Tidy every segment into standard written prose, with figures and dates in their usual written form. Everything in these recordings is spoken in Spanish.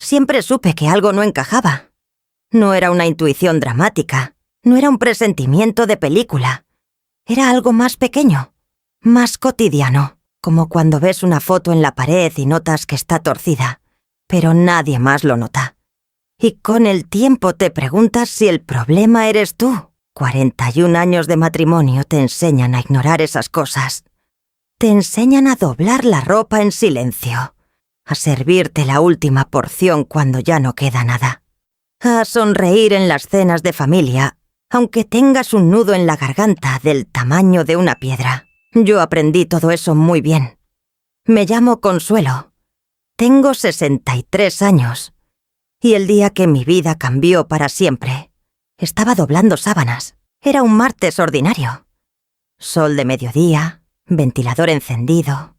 Siempre supe que algo no encajaba. No era una intuición dramática, no era un presentimiento de película. Era algo más pequeño, más cotidiano, como cuando ves una foto en la pared y notas que está torcida, pero nadie más lo nota. Y con el tiempo te preguntas si el problema eres tú. 41 años de matrimonio te enseñan a ignorar esas cosas. Te enseñan a doblar la ropa en silencio, a servirte la última porción cuando ya no queda nada, a sonreír en las cenas de familia, aunque tengas un nudo en la garganta del tamaño de una piedra. Yo aprendí todo eso muy bien. Me llamo Consuelo. Tengo 63 años. Y el día que mi vida cambió para siempre, estaba doblando sábanas. Era un martes ordinario. Sol de mediodía, ventilador encendido,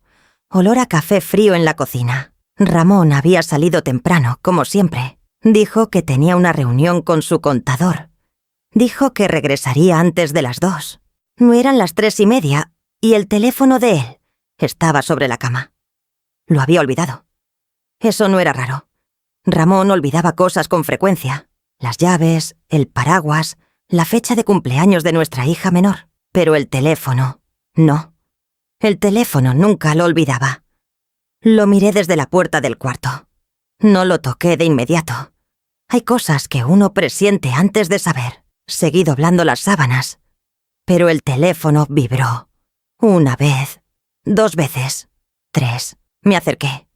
olor a café frío en la cocina. Ramón había salido temprano, como siempre. Dijo que tenía una reunión con su contador. Dijo que regresaría antes de las 2. No eran las 3:30 y el teléfono de él estaba sobre la cama. Lo había olvidado. Eso no era raro. Ramón olvidaba cosas con frecuencia. Las llaves, el paraguas, la fecha de cumpleaños de nuestra hija menor. Pero el teléfono, no. El teléfono nunca lo olvidaba. Lo miré desde la puerta del cuarto. No lo toqué de inmediato. Hay cosas que uno presiente antes de saber. Seguí doblando las sábanas. Pero el teléfono vibró. 1 vez, 2 veces, 3. Me acerqué.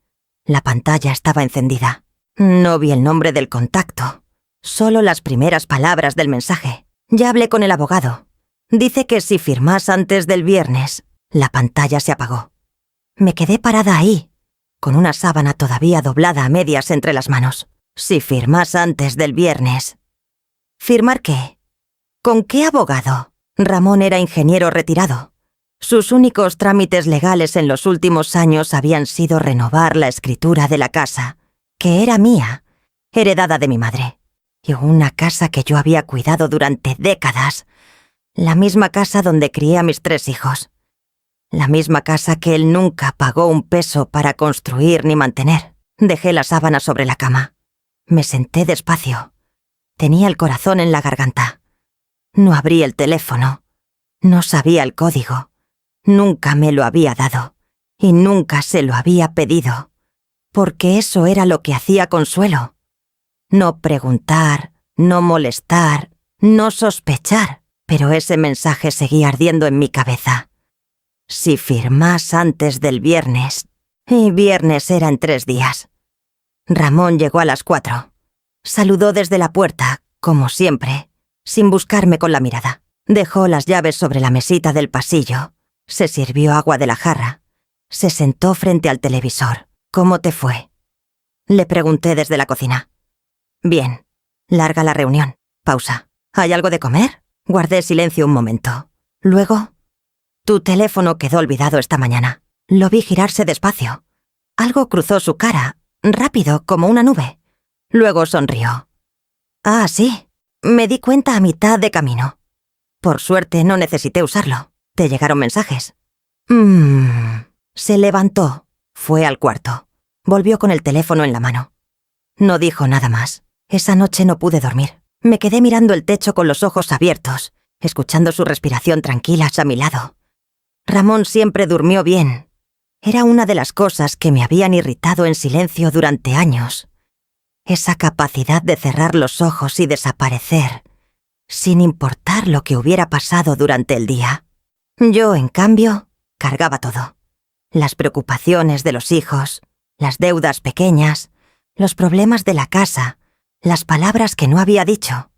La pantalla estaba encendida. No vi el nombre del contacto. Solo las primeras palabras del mensaje. Ya hablé con el abogado. Dice que si firmas antes del viernes, la pantalla se apagó. Me quedé parada ahí, con una sábana todavía doblada a medias entre las manos. Si firmas antes del viernes. ¿Firmar qué? ¿Con qué abogado? Ramón era ingeniero retirado. Sus únicos trámites legales en los últimos años habían sido renovar la escritura de la casa, que era mía, heredada de mi madre, y una casa que yo había cuidado durante décadas, la misma casa donde crié a mis 3 hijos, la misma casa que él nunca pagó un peso para construir ni mantener. Dejé la sábana sobre la cama. Me senté despacio. Tenía el corazón en la garganta. No abrí el teléfono. No sabía el código. Nunca me lo había dado. Y nunca se lo había pedido. Porque eso era lo que hacía Consuelo. No preguntar, no molestar, no sospechar. Pero ese mensaje seguía ardiendo en mi cabeza. Si firmas antes del viernes. Y viernes era en 3 días. Ramón llegó a las 4. Saludó desde la puerta, como siempre, sin buscarme con la mirada. Dejó las llaves sobre la mesita del pasillo. Se sirvió agua de la jarra. Se sentó frente al televisor. ¿Cómo te fue? Le pregunté desde la cocina. Bien. Larga la reunión. Pausa. ¿Hay algo de comer? Guardé silencio un momento. Luego, tu teléfono quedó olvidado esta mañana. Lo vi girarse despacio. Algo cruzó su cara, rápido como una nube. Luego sonrió. Ah, sí. Me di cuenta a mitad de camino. Por suerte no necesité usarlo. ¿Te llegaron mensajes? Se levantó. Fue al cuarto. Volvió con el teléfono en la mano. No dijo nada más. Esa noche no pude dormir. Me quedé mirando el techo con los ojos abiertos, escuchando su respiración tranquila a mi lado. Ramón siempre durmió bien. Era una de las cosas que me habían irritado en silencio durante años. Esa capacidad de cerrar los ojos y desaparecer, sin importar lo que hubiera pasado durante el día. Yo, en cambio, cargaba todo. Las preocupaciones de los hijos, las deudas pequeñas, los problemas de la casa, las palabras que no había dicho,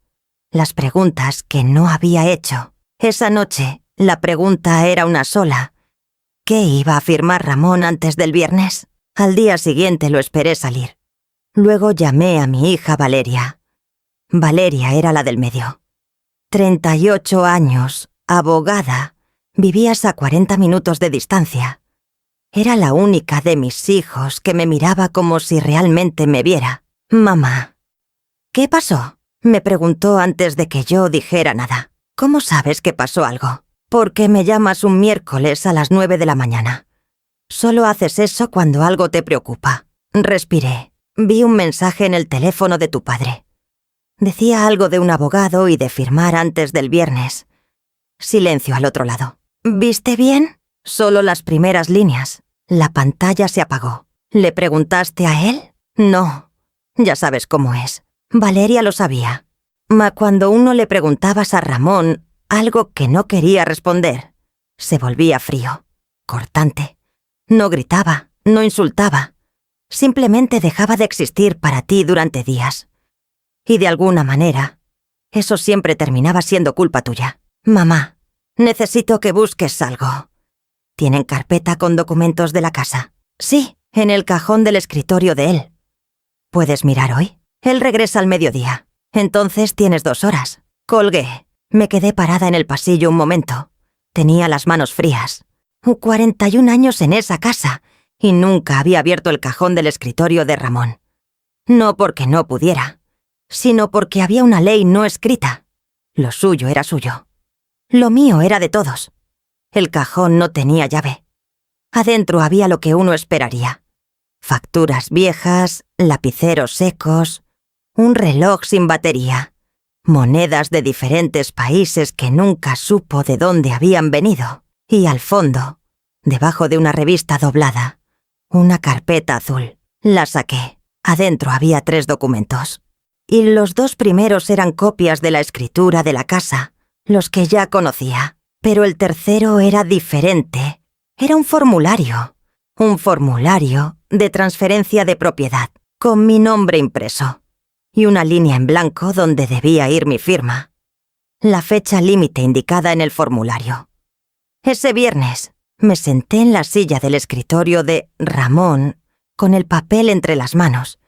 las preguntas que no había hecho. Esa noche, la pregunta era una sola. ¿Qué iba a firmar Ramón antes del viernes? Al día siguiente lo esperé salir. Luego llamé a mi hija Valeria. Valeria era la del medio. 38 años, abogada, vivías a 40 minutos de distancia. Era la única de mis hijos que me miraba como si realmente me viera. Mamá. ¿Qué pasó? Me preguntó antes de que yo dijera nada. ¿Cómo sabes que pasó algo? Porque me llamas un miércoles a las 9 de la mañana. Solo haces eso cuando algo te preocupa. Respiré. Vi un mensaje en el teléfono de tu padre. Decía algo de un abogado y de firmar antes del viernes. Silencio al otro lado. ¿Viste bien? Solo las primeras líneas. La pantalla se apagó. ¿Le preguntaste a él? No. Ya sabes cómo es. Valeria lo sabía. Cuando uno le preguntabas a Ramón algo que no quería responder, se volvía frío, cortante. No gritaba, no insultaba. Simplemente dejaba de existir para ti durante días. Y de alguna manera, eso siempre terminaba siendo culpa tuya. Mamá, necesito que busques algo. ¿Tienen carpeta con documentos de la casa? Sí, en el cajón del escritorio de él. ¿Puedes mirar hoy? Él regresa al mediodía. Entonces tienes 2 horas. Colgué. Me quedé parada en el pasillo un momento. Tenía las manos frías. 41 años en esa casa y nunca había abierto el cajón del escritorio de Ramón. No porque no pudiera, sino porque había una ley no escrita. Lo suyo era suyo. Lo mío era de todos. El cajón no tenía llave. Adentro había lo que uno esperaría. Facturas viejas, lapiceros secos, un reloj sin batería, monedas de diferentes países que nunca supo de dónde habían venido, y al fondo, debajo de una revista doblada, una carpeta azul. La saqué. Adentro había 3 documentos. Y los 2 primeros eran copias de la escritura de la casa, los que ya conocía. Pero el tercero era diferente. Era un formulario de transferencia de propiedad, con mi nombre impreso, y una línea en blanco donde debía ir mi firma. La fecha límite indicada en el formulario. Ese viernes me senté en la silla del escritorio de Ramón, con el papel entre las manos,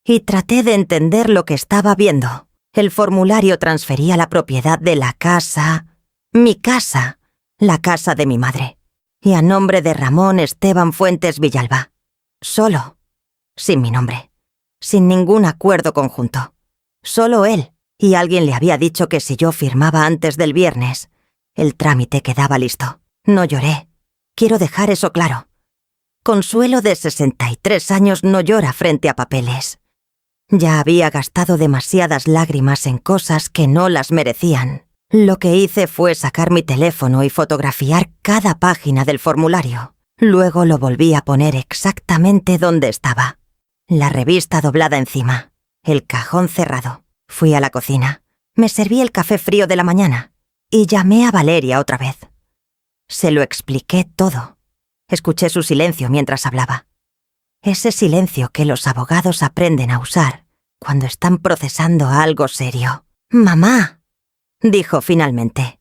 y traté de entender lo que estaba viendo. El formulario transfería la propiedad de la casa, mi casa, la casa de mi madre, y a nombre de Ramón Esteban Fuentes Villalba. Solo, sin mi nombre, sin ningún acuerdo conjunto. Solo él, y alguien le había dicho que si yo firmaba antes del viernes, el trámite quedaba listo. No lloré. Quiero dejar eso claro. Consuelo, de 63 años, no llora frente a papeles. Ya había gastado demasiadas lágrimas en cosas que no las merecían. Lo que hice fue sacar mi teléfono y fotografiar cada página del formulario. Luego lo volví a poner exactamente donde estaba. La revista doblada encima, el cajón cerrado. Fui a la cocina. Me serví el café frío de la mañana y llamé a Valeria otra vez. Se lo expliqué todo. Escuché su silencio mientras hablaba. Ese silencio que los abogados aprenden a usar cuando están procesando algo serio. «Mamá», dijo finalmente,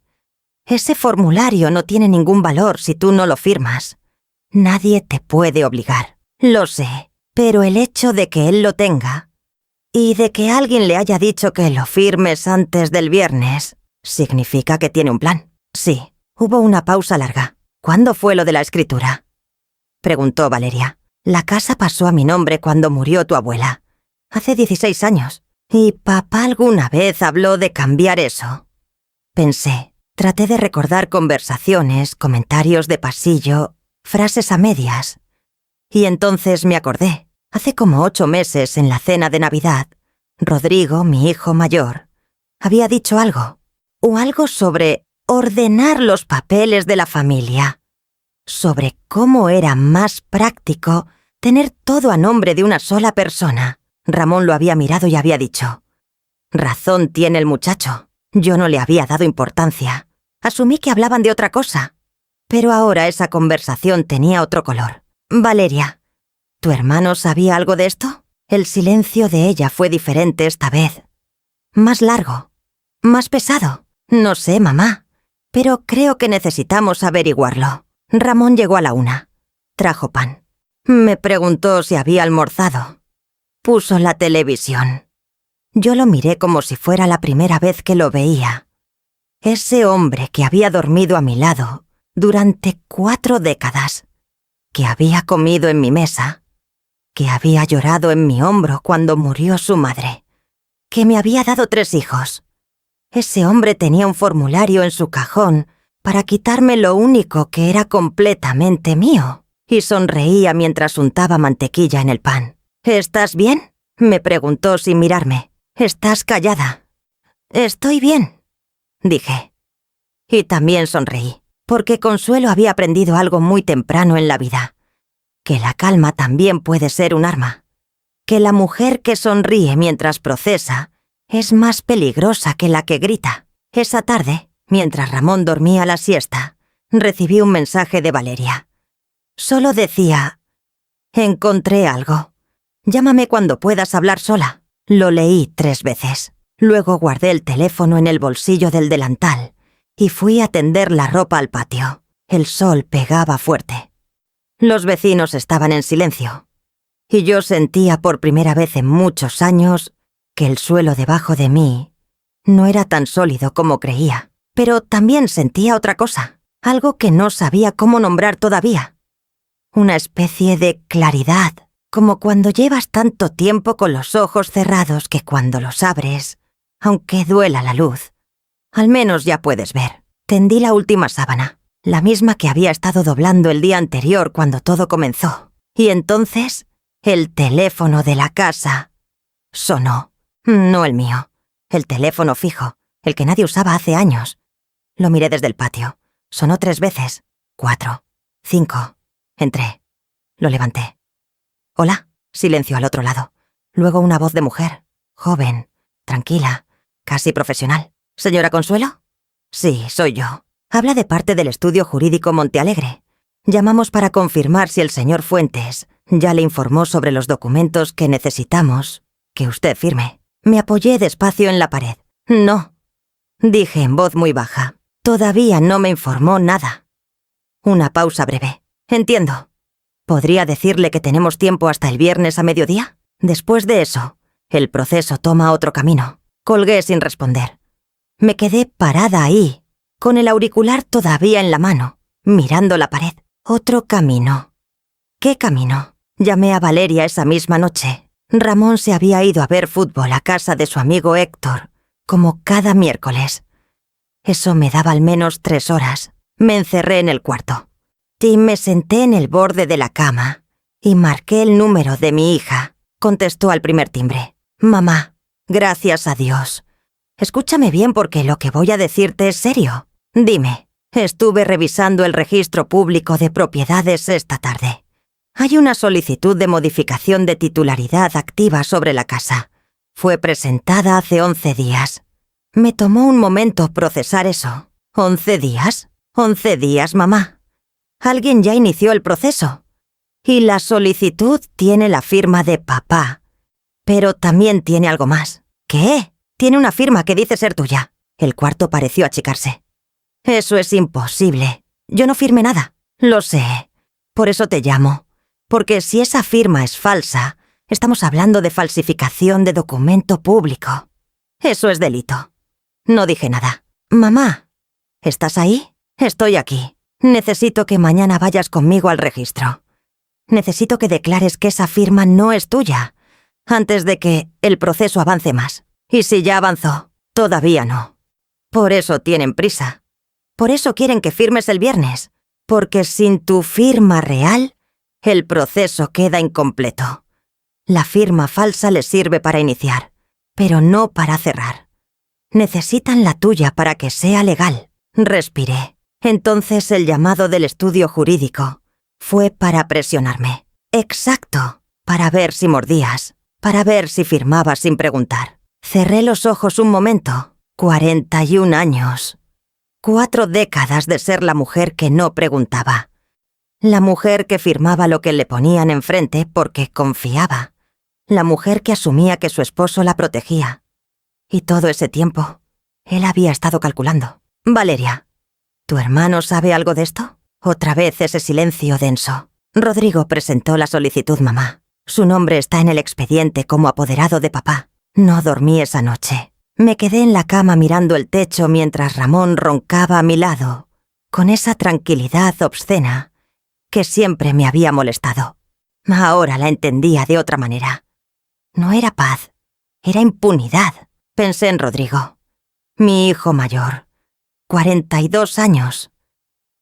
«ese formulario no tiene ningún valor si tú no lo firmas. Nadie te puede obligar. Lo sé, pero el hecho de que él lo tenga y de que alguien le haya dicho que lo firmes antes del viernes significa que tiene un plan». Sí. Hubo una pausa larga. ¿Cuándo fue lo de la escritura?, preguntó Valeria. La casa pasó a mi nombre cuando murió tu abuela. Hace 16 años. ¿Y papá alguna vez habló de cambiar eso? Pensé. Traté de recordar conversaciones, comentarios de pasillo, frases a medias. Y entonces me acordé. Hace como 8 meses, en la cena de Navidad, Rodrigo, mi hijo mayor, había dicho algo. O algo sobre ordenar los papeles de la familia, sobre cómo era más práctico tener todo a nombre de una sola persona. Ramón lo había mirado y había dicho: «Razón tiene el muchacho». Yo no le había dado importancia. Asumí que hablaban de otra cosa. Pero ahora esa conversación tenía otro color. «Valeria, ¿tu hermano sabía algo de esto?». El silencio de ella fue diferente esta vez. Más largo, más pesado. «No sé, mamá, pero creo que necesitamos averiguarlo». Ramón llegó a la 1. Trajo pan. Me preguntó si había almorzado. Puso la televisión. Yo lo miré como si fuera la primera vez que lo veía. Ese hombre que había dormido a mi lado durante 4 décadas, que había comido en mi mesa, que había llorado en mi hombro cuando murió su madre, que me había dado 3 hijos. Ese hombre tenía un formulario en su cajón para quitarme lo único que era completamente mío, y sonreía mientras untaba mantequilla en el pan. ¿Estás bien?, me preguntó sin mirarme. «Estás callada». «Estoy bien», dije. Y también sonreí, porque Consuelo había aprendido algo muy temprano en la vida. Que la calma también puede ser un arma. Que la mujer que sonríe mientras procesa es más peligrosa que la que grita. Esa tarde, mientras Ramón dormía la siesta, recibí un mensaje de Valeria. Solo decía: «Encontré algo. Llámame cuando puedas hablar sola». Lo leí 3 veces. Luego guardé el teléfono en el bolsillo del delantal y fui a tender la ropa al patio. El sol pegaba fuerte. Los vecinos estaban en silencio, y yo sentía por primera vez en muchos años que el suelo debajo de mí no era tan sólido como creía. Pero también sentía otra cosa, algo que no sabía cómo nombrar todavía. Una especie de claridad, como cuando llevas tanto tiempo con los ojos cerrados que cuando los abres, aunque duela la luz, al menos ya puedes ver. Tendí la última sábana, la misma que había estado doblando el día anterior cuando todo comenzó. Y entonces, el teléfono de la casa sonó. No el mío, el teléfono fijo, el que nadie usaba hace años. Lo miré desde el patio. Sonó 3 veces. 4, 5. Entré. Lo levanté. «Hola». Silencio al otro lado. Luego una voz de mujer, joven, tranquila, casi profesional. «¿Señora Consuelo?» «Sí, soy yo. Habla de parte del estudio jurídico Montealegre. Llamamos para confirmar si el señor Fuentes ya le informó sobre los documentos que necesitamos que usted firme». Me apoyé despacio en la pared. «No», dije en voz muy baja. «Todavía no me informó nada». Una pausa breve. «Entiendo. ¿Podría decirle que tenemos tiempo hasta el viernes a mediodía? Después de eso, el proceso toma otro camino». Colgué sin responder. Me quedé parada ahí, con el auricular todavía en la mano, mirando la pared. Otro camino. ¿Qué camino? Llamé a Valeria esa misma noche. Ramón se había ido a ver fútbol a casa de su amigo Héctor, como cada miércoles. Eso me daba al menos 3 horas. Me encerré en el cuarto. Y me senté en el borde de la cama y marqué el número de mi hija. Contestó al primer timbre. «Mamá, gracias a Dios. Escúchame bien porque lo que voy a decirte es serio. Dime, estuve revisando el registro público de propiedades esta tarde. Hay una solicitud de modificación de titularidad activa sobre la casa. Fue presentada hace 11 días. Me tomó un momento procesar eso. ¿11 días? 11 días, mamá. Alguien ya inició el proceso. Y la solicitud tiene la firma de papá. Pero también tiene algo más. ¿Qué? Tiene una firma que dice ser tuya». El cuarto pareció achicarse. «Eso es imposible. Yo no firmé nada». «Lo sé. Por eso te llamo. Porque si esa firma es falsa, estamos hablando de falsificación de documento público. Eso es delito». No dije nada. «Mamá, ¿estás ahí?» «Estoy aquí. Necesito que mañana vayas conmigo al registro. Necesito que declares que esa firma no es tuya, antes de que el proceso avance más. Y si ya avanzó, todavía no. Por eso tienen prisa. Por eso quieren que firmes el viernes. Porque sin tu firma real, el proceso queda incompleto. La firma falsa les sirve para iniciar, pero no para cerrar. Necesitan la tuya para que sea legal». Respiré. Entonces el llamado del estudio jurídico fue para presionarme. Exacto, para ver si mordías, para ver si firmabas sin preguntar. Cerré los ojos un momento. 41 años. 4 décadas de ser la mujer que no preguntaba. La mujer que firmaba lo que le ponían enfrente porque confiaba. La mujer que asumía que su esposo la protegía. Y todo ese tiempo, él había estado calculando. «Valeria, ¿tu hermano sabe algo de esto?» Otra vez ese silencio denso. Rodrigo presentó la solicitud, mamá. Su nombre está en el expediente como apoderado de papá. No dormí esa noche. Me quedé en la cama mirando el techo mientras Ramón roncaba a mi lado, con esa tranquilidad obscena que siempre me había molestado. Ahora la entendía de otra manera. No era paz, era impunidad. Pensé en Rodrigo, mi hijo mayor, 42 años.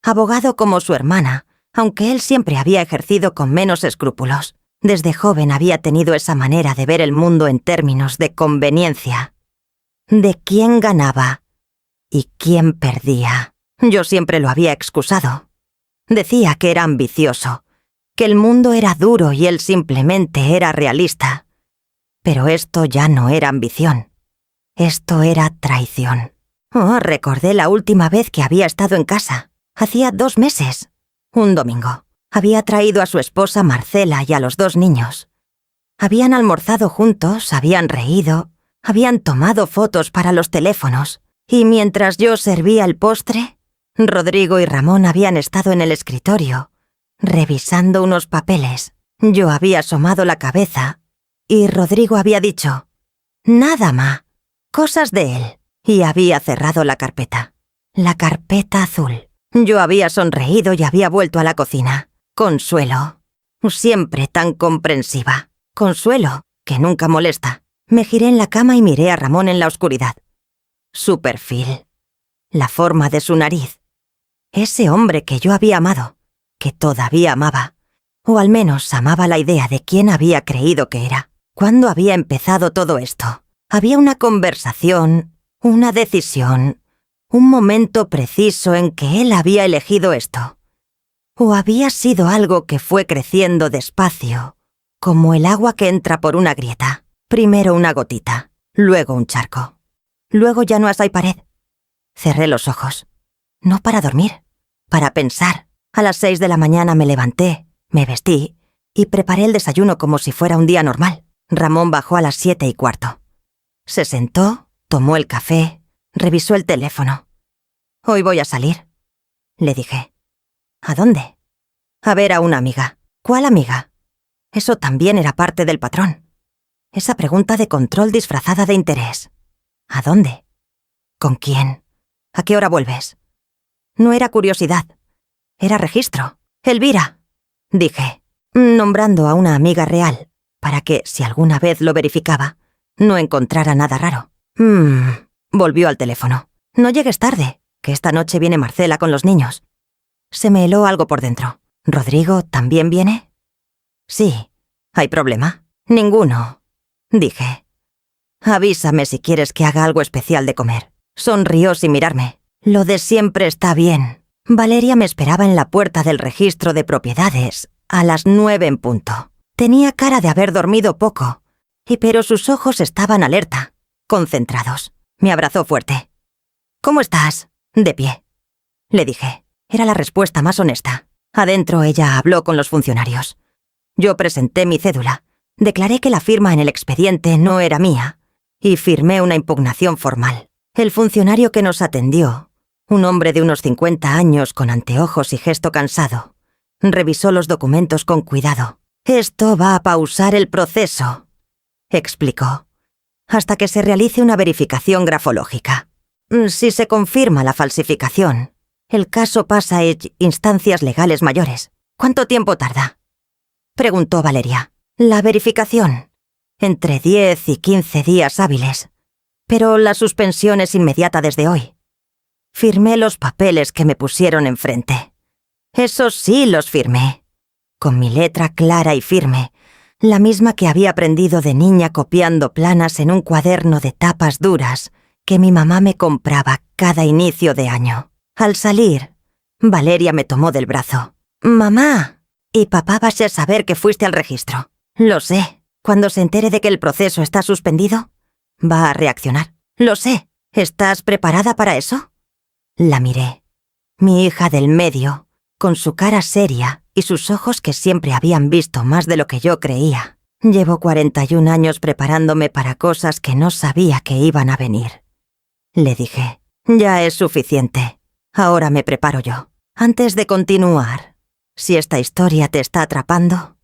Abogado como su hermana, aunque él siempre había ejercido con menos escrúpulos. Desde joven había tenido esa manera de ver el mundo en términos de conveniencia, de quién ganaba y quién perdía. Yo siempre lo había excusado. Decía que era ambicioso, que el mundo era duro y él simplemente era realista. Pero esto ya no era ambición. Esto era traición. Oh, recordé la última vez que había estado en casa. Hacía 2 meses. Un domingo. Había traído a su esposa Marcela y a los 2 niños. Habían almorzado juntos, habían reído, habían tomado fotos para los teléfonos. Y mientras yo servía el postre, Rodrigo y Ramón habían estado en el escritorio, revisando unos papeles. Yo había asomado la cabeza y Rodrigo había dicho: «Nada, ma, cosas de él», y había cerrado la carpeta. La carpeta azul. Yo había sonreído y había vuelto a la cocina. Consuelo, siempre tan comprensiva. Consuelo, que nunca molesta. Me giré en la cama y miré a Ramón en la oscuridad. Su perfil, la forma de su nariz. Ese hombre que yo había amado, que todavía amaba, o al menos amaba la idea de quién había creído que era. ¿Cuándo había empezado todo esto? Había una conversación, una decisión, un momento preciso en que él había elegido esto. ¿O había sido algo que fue creciendo despacio, como el agua que entra por una grieta? Primero una gotita, luego un charco. Luego ya no hay pared. Cerré los ojos. No para dormir, para pensar. A las 6 de la mañana me levanté, me vestí y preparé el desayuno como si fuera un día normal. Ramón bajó a las 7:15. Se sentó, tomó el café, revisó el teléfono. «Hoy voy a salir», le dije. «¿A dónde?» «A ver a una amiga». «¿Cuál amiga?» Eso también era parte del patrón. Esa pregunta de control disfrazada de interés. ¿A dónde? ¿Con quién? ¿A qué hora vuelves? No era curiosidad. Era registro. «Elvira», dije, nombrando a una amiga real, para que, si alguna vez lo verificaba, no encontrara nada raro. Volvió al teléfono. «No llegues tarde, que esta noche viene Marcela con los niños». Se me heló algo por dentro. «¿Rodrigo también viene?» «Sí. ¿Hay problema?» «Ninguno», dije. «Avísame si quieres que haga algo especial de comer». Sonrió sin mirarme. «Lo de siempre está bien». Valeria me esperaba en la puerta del registro de propiedades a las 9 en punto. Tenía cara de haber dormido poco, pero sus ojos estaban alerta, concentrados. Me abrazó fuerte. «¿Cómo estás?» «De pie», le dije. Era la respuesta más honesta. Adentro ella habló con los funcionarios. Yo presenté mi cédula, declaré que la firma en el expediente no era mía y firmé una impugnación formal. El funcionario que nos atendió, un hombre de unos 50 años con anteojos y gesto cansado, revisó los documentos con cuidado. «Esto va a pausar el proceso», explicó, «hasta que se realice una verificación grafológica. Si se confirma la falsificación, el caso pasa a instancias legales mayores». «¿Cuánto tiempo tarda?», preguntó Valeria. «La verificación, entre 10 y 15 días hábiles, pero la suspensión es inmediata desde hoy». Firmé los papeles que me pusieron enfrente. Esos sí los firmé, con mi letra clara y firme, la misma que había aprendido de niña copiando planas en un cuaderno de tapas duras que mi mamá me compraba cada inicio de año. Al salir, Valeria me tomó del brazo. «Mamá, y papá va a saber que fuiste al registro». «Lo sé. Cuando se entere de que el proceso está suspendido, va a reaccionar». «Lo sé. ¿Estás preparada para eso?» La miré. Mi hija del medio, con su cara seria y sus ojos que siempre habían visto más de lo que yo creía. Llevo 41 años preparándome para cosas que no sabía que iban a venir. Le dije, «Ya es suficiente. Ahora me preparo yo». Antes de continuar, si esta historia te está atrapando,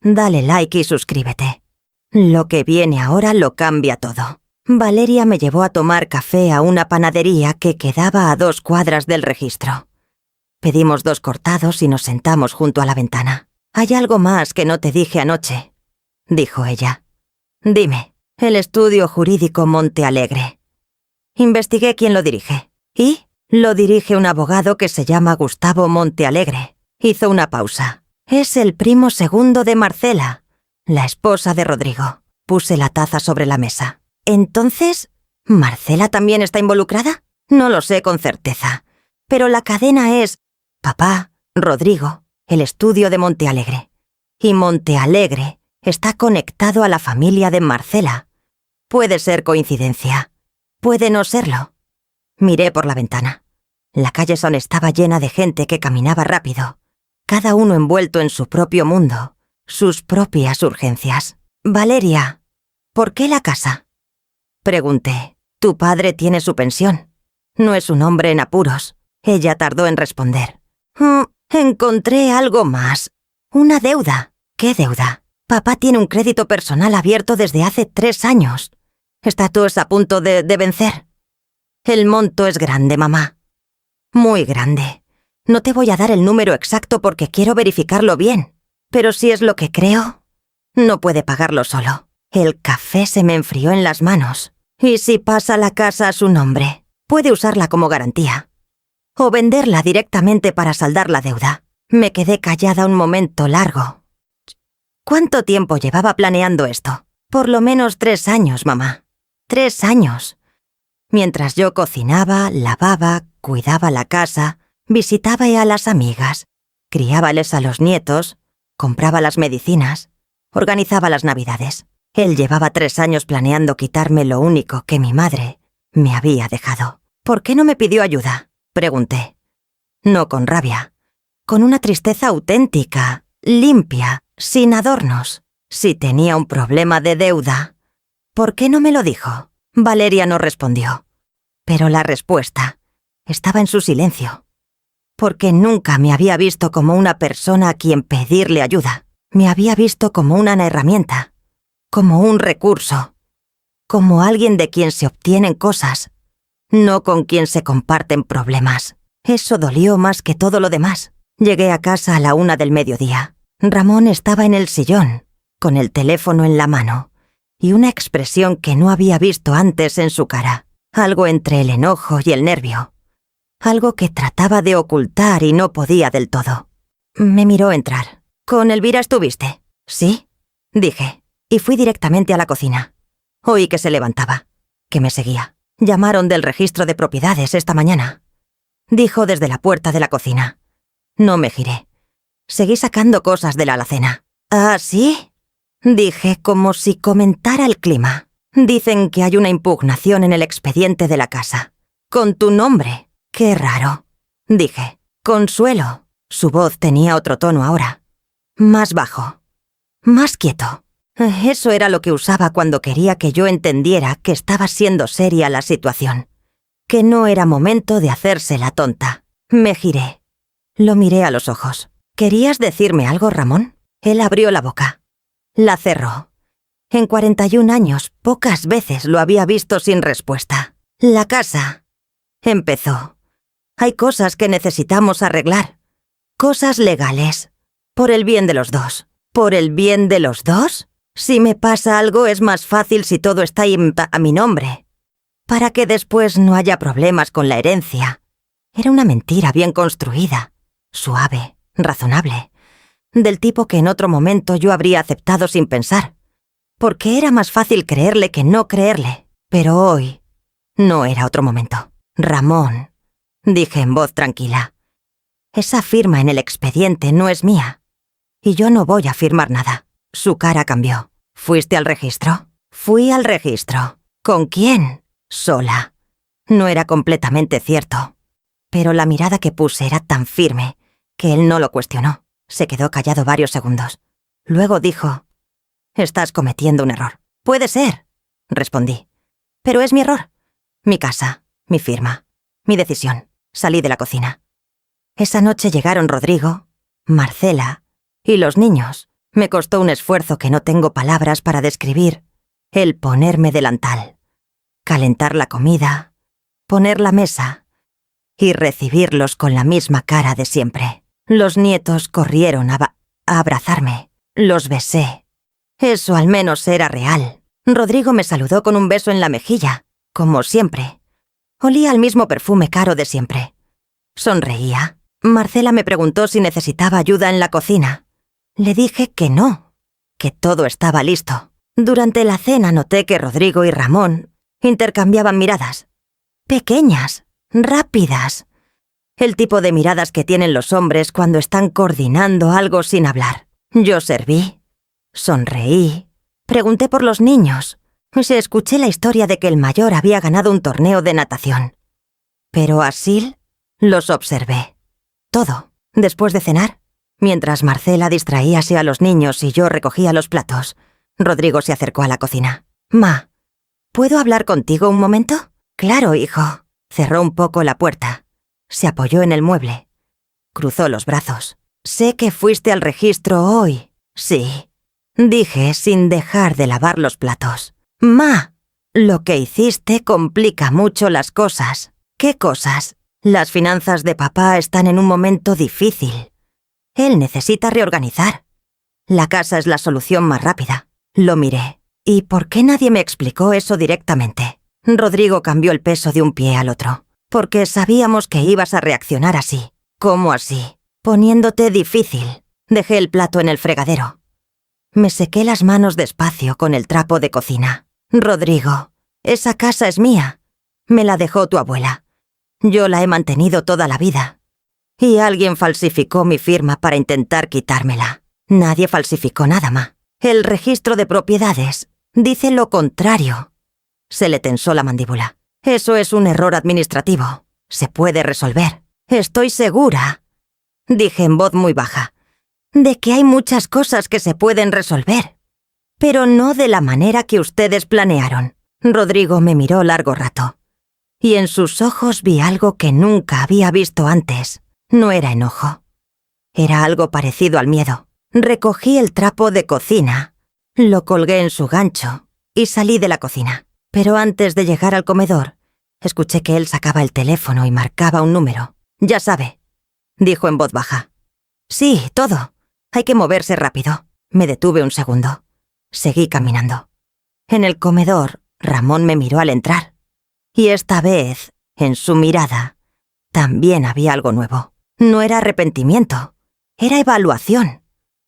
dale like y suscríbete. Lo que viene ahora lo cambia todo. Valeria me llevó a tomar café a una panadería que quedaba a 2 cuadras del registro. Pedimos 2 cortados y nos sentamos junto a la ventana. «Hay algo más que no te dije anoche», dijo ella. «Dime». «El estudio jurídico Monte Alegre. Investigué quién lo dirige. ¿Y? Lo dirige un abogado que se llama Gustavo Montealegre». Hizo una pausa. «Es el primo segundo de Marcela, la esposa de Rodrigo. Puse la taza sobre la mesa. Entonces, ¿Marcela también está involucrada? No lo sé con certeza. Pero la cadena es Papá, Rodrigo, el estudio de Montealegre. Y Montealegre está conectado a la familia de Marcela. Puede ser coincidencia. Puede no serlo. Miré por la ventana. La calle Son estaba llena de gente que caminaba rápido, cada uno envuelto en su propio mundo, sus propias urgencias. Valeria, ¿por qué la casa? Pregunté. Tu padre tiene su pensión. No es un hombre en apuros. Ella tardó en responder. Encontré algo más. Una deuda. ¿Qué deuda? Papá tiene un crédito personal abierto desde hace 3 años. Estás a punto de vencer. El monto es grande, mamá. Muy grande. No te voy a dar el número exacto porque quiero verificarlo bien. Pero si es lo que creo, no puede pagarlo solo. El café se me enfrió en las manos. ¿Y si pasa la casa a su nombre? Puede usarla como garantía. O venderla directamente para saldar la deuda. Me quedé callada un momento largo. ¿Cuánto tiempo llevaba planeando esto? Por lo menos 3 años, mamá. 3 años. Mientras yo cocinaba, lavaba, cuidaba la casa, visitaba a las amigas, criábales a los nietos, compraba las medicinas, organizaba las navidades. Él llevaba 3 años planeando quitarme lo único que mi madre me había dejado. ¿Por qué no me pidió ayuda? Pregunté. No con rabia, con una tristeza auténtica, limpia, sin adornos. Si tenía un problema de deuda, ¿por qué no me lo dijo? Valeria no respondió. Pero la respuesta estaba en su silencio. Porque nunca me había visto como una persona a quien pedirle ayuda. Me había visto como una herramienta, como un recurso, como alguien de quien se obtienen cosas, no con quien se comparten problemas. Eso dolió más que todo lo demás. Llegué a casa a la 1 del mediodía. Ramón estaba en el sillón, con el teléfono en la mano, y una expresión que no había visto antes en su cara. Algo entre el enojo y el nervio. Algo que trataba de ocultar y no podía del todo. Me miró entrar. ¿Con Elvira estuviste? Sí, dije, y fui directamente a la cocina. Oí que se levantaba, que me seguía. Llamaron del registro de propiedades esta mañana, dijo desde la puerta de la cocina. No me giré. Seguí sacando cosas de la alacena. ¿Ah, sí? Dije como si comentara el clima. Dicen que hay una impugnación en el expediente de la casa. Con tu nombre. Qué raro. Dije. Consuelo. Su voz tenía otro tono ahora. Más bajo. Más quieto. Eso era lo que usaba cuando quería que yo entendiera que estaba siendo seria la situación. Que no era momento de hacerse la tonta. Me giré. Lo miré a los ojos. ¿Querías decirme algo, Ramón? Él abrió la boca. La cerró. En 41 años, pocas veces lo había visto sin respuesta. La casa. Empezó. Hay cosas que necesitamos arreglar. Cosas legales. Por el bien de los dos. ¿Por el bien de los dos? Si me pasa algo es más fácil si todo está a mi nombre. Para que después no haya problemas con la herencia. Era una mentira bien construida. Suave, razonable. Del tipo que en otro momento yo habría aceptado sin pensar. Porque era más fácil creerle que no creerle. Pero hoy no era otro momento. Ramón, dije en voz tranquila. Esa firma en el expediente no es mía. Y yo no voy a firmar nada. Su cara cambió. ¿Fuiste al registro? Fui al registro. ¿Con quién? Sola. No era completamente cierto. Pero la mirada que puse era tan firme que él no lo cuestionó. Se quedó callado varios segundos. Luego dijo: «Estás cometiendo un error». «Puede ser», respondí. «Pero es mi error. Mi casa, mi firma, mi decisión». Salí de la cocina. Esa noche llegaron Rodrigo, Marcela y los niños. Me costó un esfuerzo que no tengo palabras para describir. El ponerme delantal, calentar la comida, poner la mesa y recibirlos con la misma cara de siempre. Los nietos corrieron a abrazarme. Los besé. Eso al menos era real. Rodrigo me saludó con un beso en la mejilla, como siempre. Olía al mismo perfume caro de siempre. Sonreía. Marcela me preguntó si necesitaba ayuda en la cocina. Le dije que que todo estaba listo. Durante la cena noté que Rodrigo y Ramón intercambiaban miradas. Pequeñas, rápidas. El tipo de miradas que tienen los hombres cuando están coordinando algo sin hablar. Yo serví, sonreí, pregunté por los niños. Se escuché la historia de que el mayor había ganado un torneo de natación. Pero a Sil los observé. Todo. Después de cenar, mientras Marcela distraíase a los niños y yo recogía los platos, Rodrigo se acercó a la cocina. «Ma, ¿puedo hablar contigo un momento?» «Claro, hijo». Cerró un poco la puerta. Se apoyó en el mueble. Cruzó los brazos. «Sé que fuiste al registro hoy». «Sí», dije sin dejar de lavar los platos. «Ma, lo que hiciste complica mucho las cosas». «¿Qué cosas?» «Las finanzas de papá están en un momento difícil. Él necesita reorganizar. La casa es la solución más rápida». Lo miré. ¿Y por qué nadie me explicó eso directamente? Rodrigo cambió el peso de un pie al otro. Porque sabíamos que ibas a reaccionar así. ¿Cómo así? Poniéndote difícil. Dejé el plato en el fregadero. Me sequé las manos despacio con el trapo de cocina. Rodrigo, esa casa es mía. Me la dejó tu abuela. Yo la he mantenido toda la vida. Y alguien falsificó mi firma para intentar quitármela. Nadie falsificó nada, ma. El registro de propiedades dice lo contrario. Se le tensó la mandíbula. Eso es un error administrativo. Se puede resolver. Estoy segura, dije en voz muy baja, de que hay muchas cosas que se pueden resolver. Pero no de la manera que ustedes planearon. Rodrigo me miró largo rato. Y en sus ojos vi algo que nunca había visto antes. No era enojo. Era algo parecido al miedo. Recogí el trapo de cocina, lo colgué en su gancho y salí de la cocina. Pero antes de llegar al comedor, escuché que él sacaba el teléfono y marcaba un número. «Ya sabe», dijo en voz baja. «Sí, todo. Hay que moverse rápido». Me detuve un segundo. Seguí caminando. En el comedor, Ramón me miró al entrar. Y esta vez, en su mirada, también había algo nuevo. No era arrepentimiento, era evaluación.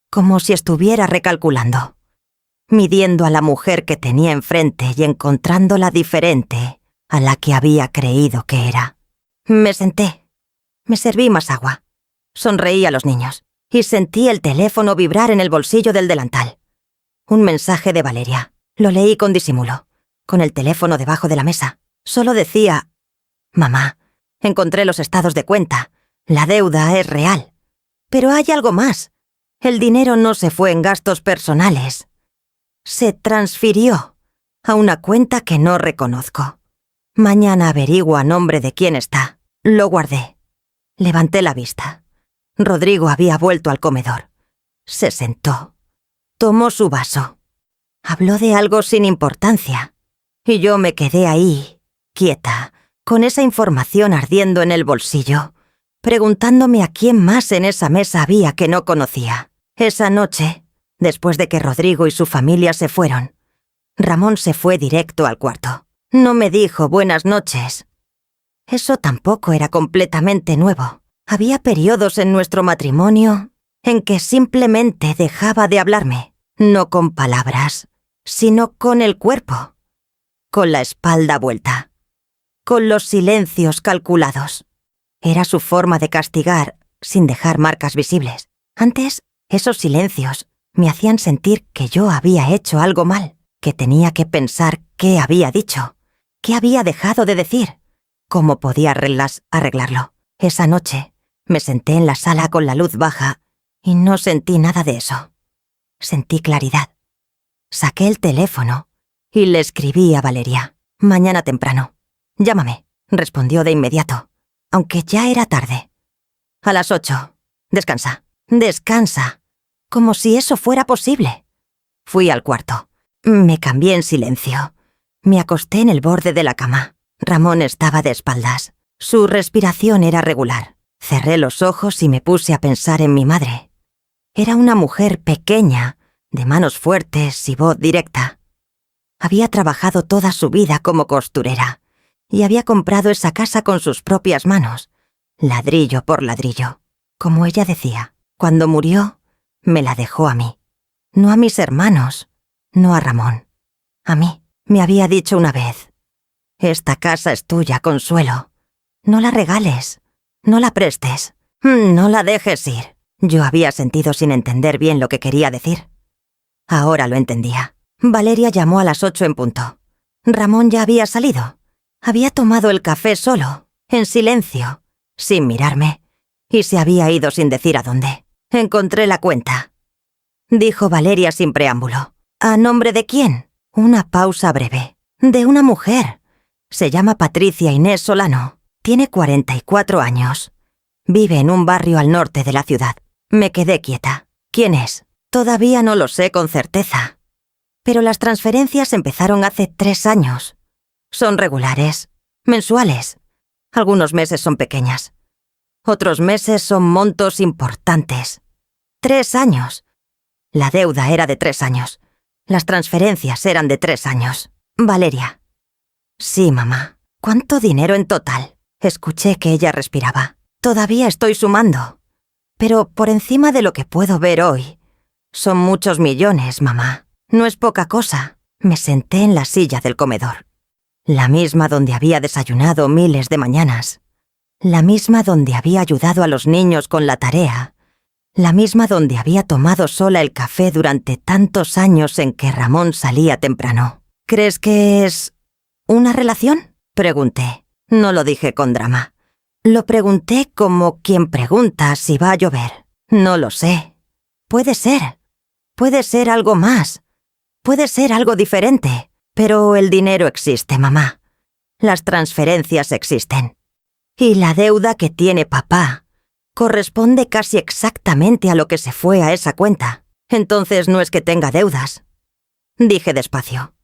Como si estuviera recalculando, midiendo a la mujer que tenía enfrente y encontrándola diferente a la que había creído que era. Me senté. Me serví más agua. Sonreí a los niños y sentí el teléfono vibrar en el bolsillo del delantal. Un mensaje de Valeria. Lo leí con disimulo, con el teléfono debajo de la mesa. Solo decía: «Mamá, encontré los estados de cuenta. La deuda es real. Pero hay algo más. El dinero no se fue en gastos personales. Se transfirió a una cuenta que no reconozco. Mañana averiguo a nombre de quién está». Lo guardé. Levanté la vista. Rodrigo había vuelto al comedor. Se sentó. Tomó su vaso. Habló de algo sin importancia. Y yo me quedé ahí, quieta, con esa información ardiendo en el bolsillo, preguntándome a quién más en esa mesa había que no conocía. Esa noche, después de que Rodrigo y su familia se fueron, Ramón se fue directo al cuarto. No me dijo buenas noches. Eso tampoco era completamente nuevo. Había periodos en nuestro matrimonio en que simplemente dejaba de hablarme, no con palabras, sino con el cuerpo, con la espalda vuelta, con los silencios calculados. Era su forma de castigar sin dejar marcas visibles. Antes, esos silencios me hacían sentir que yo había hecho algo mal, que tenía que pensar qué había dicho, qué había dejado de decir, cómo podía arreglarlo. Esa noche me senté en la sala con la luz baja y no sentí nada de eso. Sentí claridad. Saqué el teléfono y le escribí a Valeria. «Mañana temprano. Llámame», respondió de inmediato, aunque ya era tarde. «A las 8. Descansa». «Descansa». Como si eso fuera posible. Fui al cuarto. Me cambié en silencio. Me acosté en el borde de la cama. Ramón estaba de espaldas. Su respiración era regular. Cerré los ojos y me puse a pensar en mi madre. Era una mujer pequeña, de manos fuertes y voz directa. Había trabajado toda su vida como costurera y había comprado esa casa con sus propias manos, ladrillo por ladrillo. Como ella decía, cuando murió, me la dejó a mí. no a mis hermanos, no a Ramón. A mí. Me había dicho una vez: esta casa es tuya, Consuelo. No la regales, no la prestes, no la dejes ir. Yo había sentido sin entender bien lo que quería decir. Ahora lo entendía. Valeria llamó a las 8 en punto. Ramón ya había salido. Había tomado el café solo, en silencio, sin mirarme, y se había ido sin decir a dónde. Encontré la cuenta, dijo Valeria sin preámbulo. ¿A nombre de quién? Una pausa breve. De una mujer. Se llama Patricia Inés Solano. Tiene 44 años. Vive en un barrio al norte de la ciudad. Me quedé quieta. ¿Quién es? Todavía no lo sé con certeza. Pero las transferencias empezaron hace 3 años. Son regulares, mensuales. Algunos meses son pequeñas. Otros meses son montos importantes. 3 años. La deuda era de 3 años. Las transferencias eran de 3 años. Valeria. Sí, mamá. ¿Cuánto dinero en total? Escuché que ella respiraba. Todavía estoy sumando. Pero por encima de lo que puedo ver hoy, son muchos millones, mamá. No es poca cosa. Me senté en la silla del comedor. La misma donde había desayunado miles de mañanas. La misma donde había ayudado a los niños con la tarea. La misma donde había tomado sola el café durante tantos años en que Ramón salía temprano. ¿Crees que es una relación? Pregunté. No lo dije con drama. Lo pregunté como quien pregunta si va a llover. No lo sé. Puede ser. Puede ser algo más. Puede ser algo diferente. Pero el dinero existe, mamá. Las transferencias existen. Y la deuda que tiene papá corresponde casi exactamente a lo que se fue a esa cuenta. Entonces no es que tenga deudas. Dije despacio.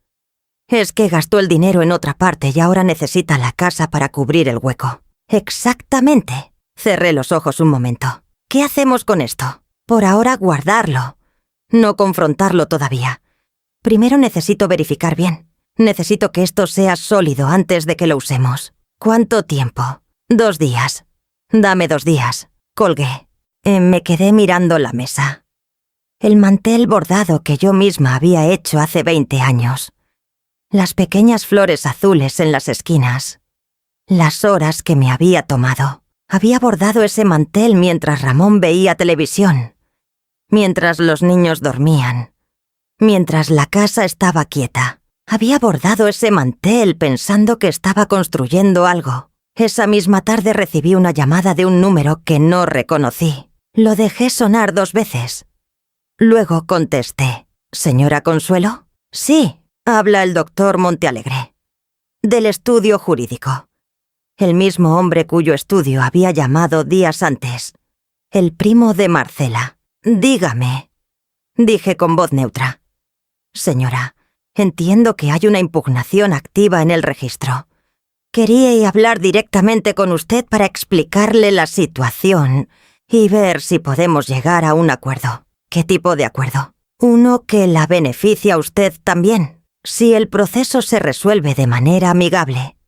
Es que gastó el dinero en otra parte y ahora necesita la casa para cubrir el hueco. Exactamente. Cerré los ojos un momento. ¿Qué hacemos con esto? Por ahora guardarlo. No confrontarlo todavía. Primero necesito verificar bien. Necesito que esto sea sólido antes de que lo usemos. ¿Cuánto tiempo? 2 días. Dame 2 días. Colgué. Me quedé mirando la mesa. El mantel bordado que yo misma había hecho hace 20 años. Las pequeñas flores azules en las esquinas. Las horas que me había tomado. Había bordado ese mantel mientras Ramón veía televisión. Mientras los niños dormían. Mientras la casa estaba quieta. Había bordado ese mantel pensando que estaba construyendo algo. Esa misma tarde recibí una llamada de un número que no reconocí. Lo dejé sonar 2 veces. Luego contesté. ¿Señora Consuelo? Sí, habla el doctor Montealegre. Del estudio jurídico. El mismo hombre cuyo estudio había llamado días antes. El primo de Marcela. Dígame, dije con voz neutra. Señora, entiendo que hay una impugnación activa en el registro. Quería hablar directamente con usted para explicarle la situación y ver si podemos llegar a un acuerdo. ¿Qué tipo de acuerdo? Uno que la beneficie a usted también. Si el proceso se resuelve de manera amigable,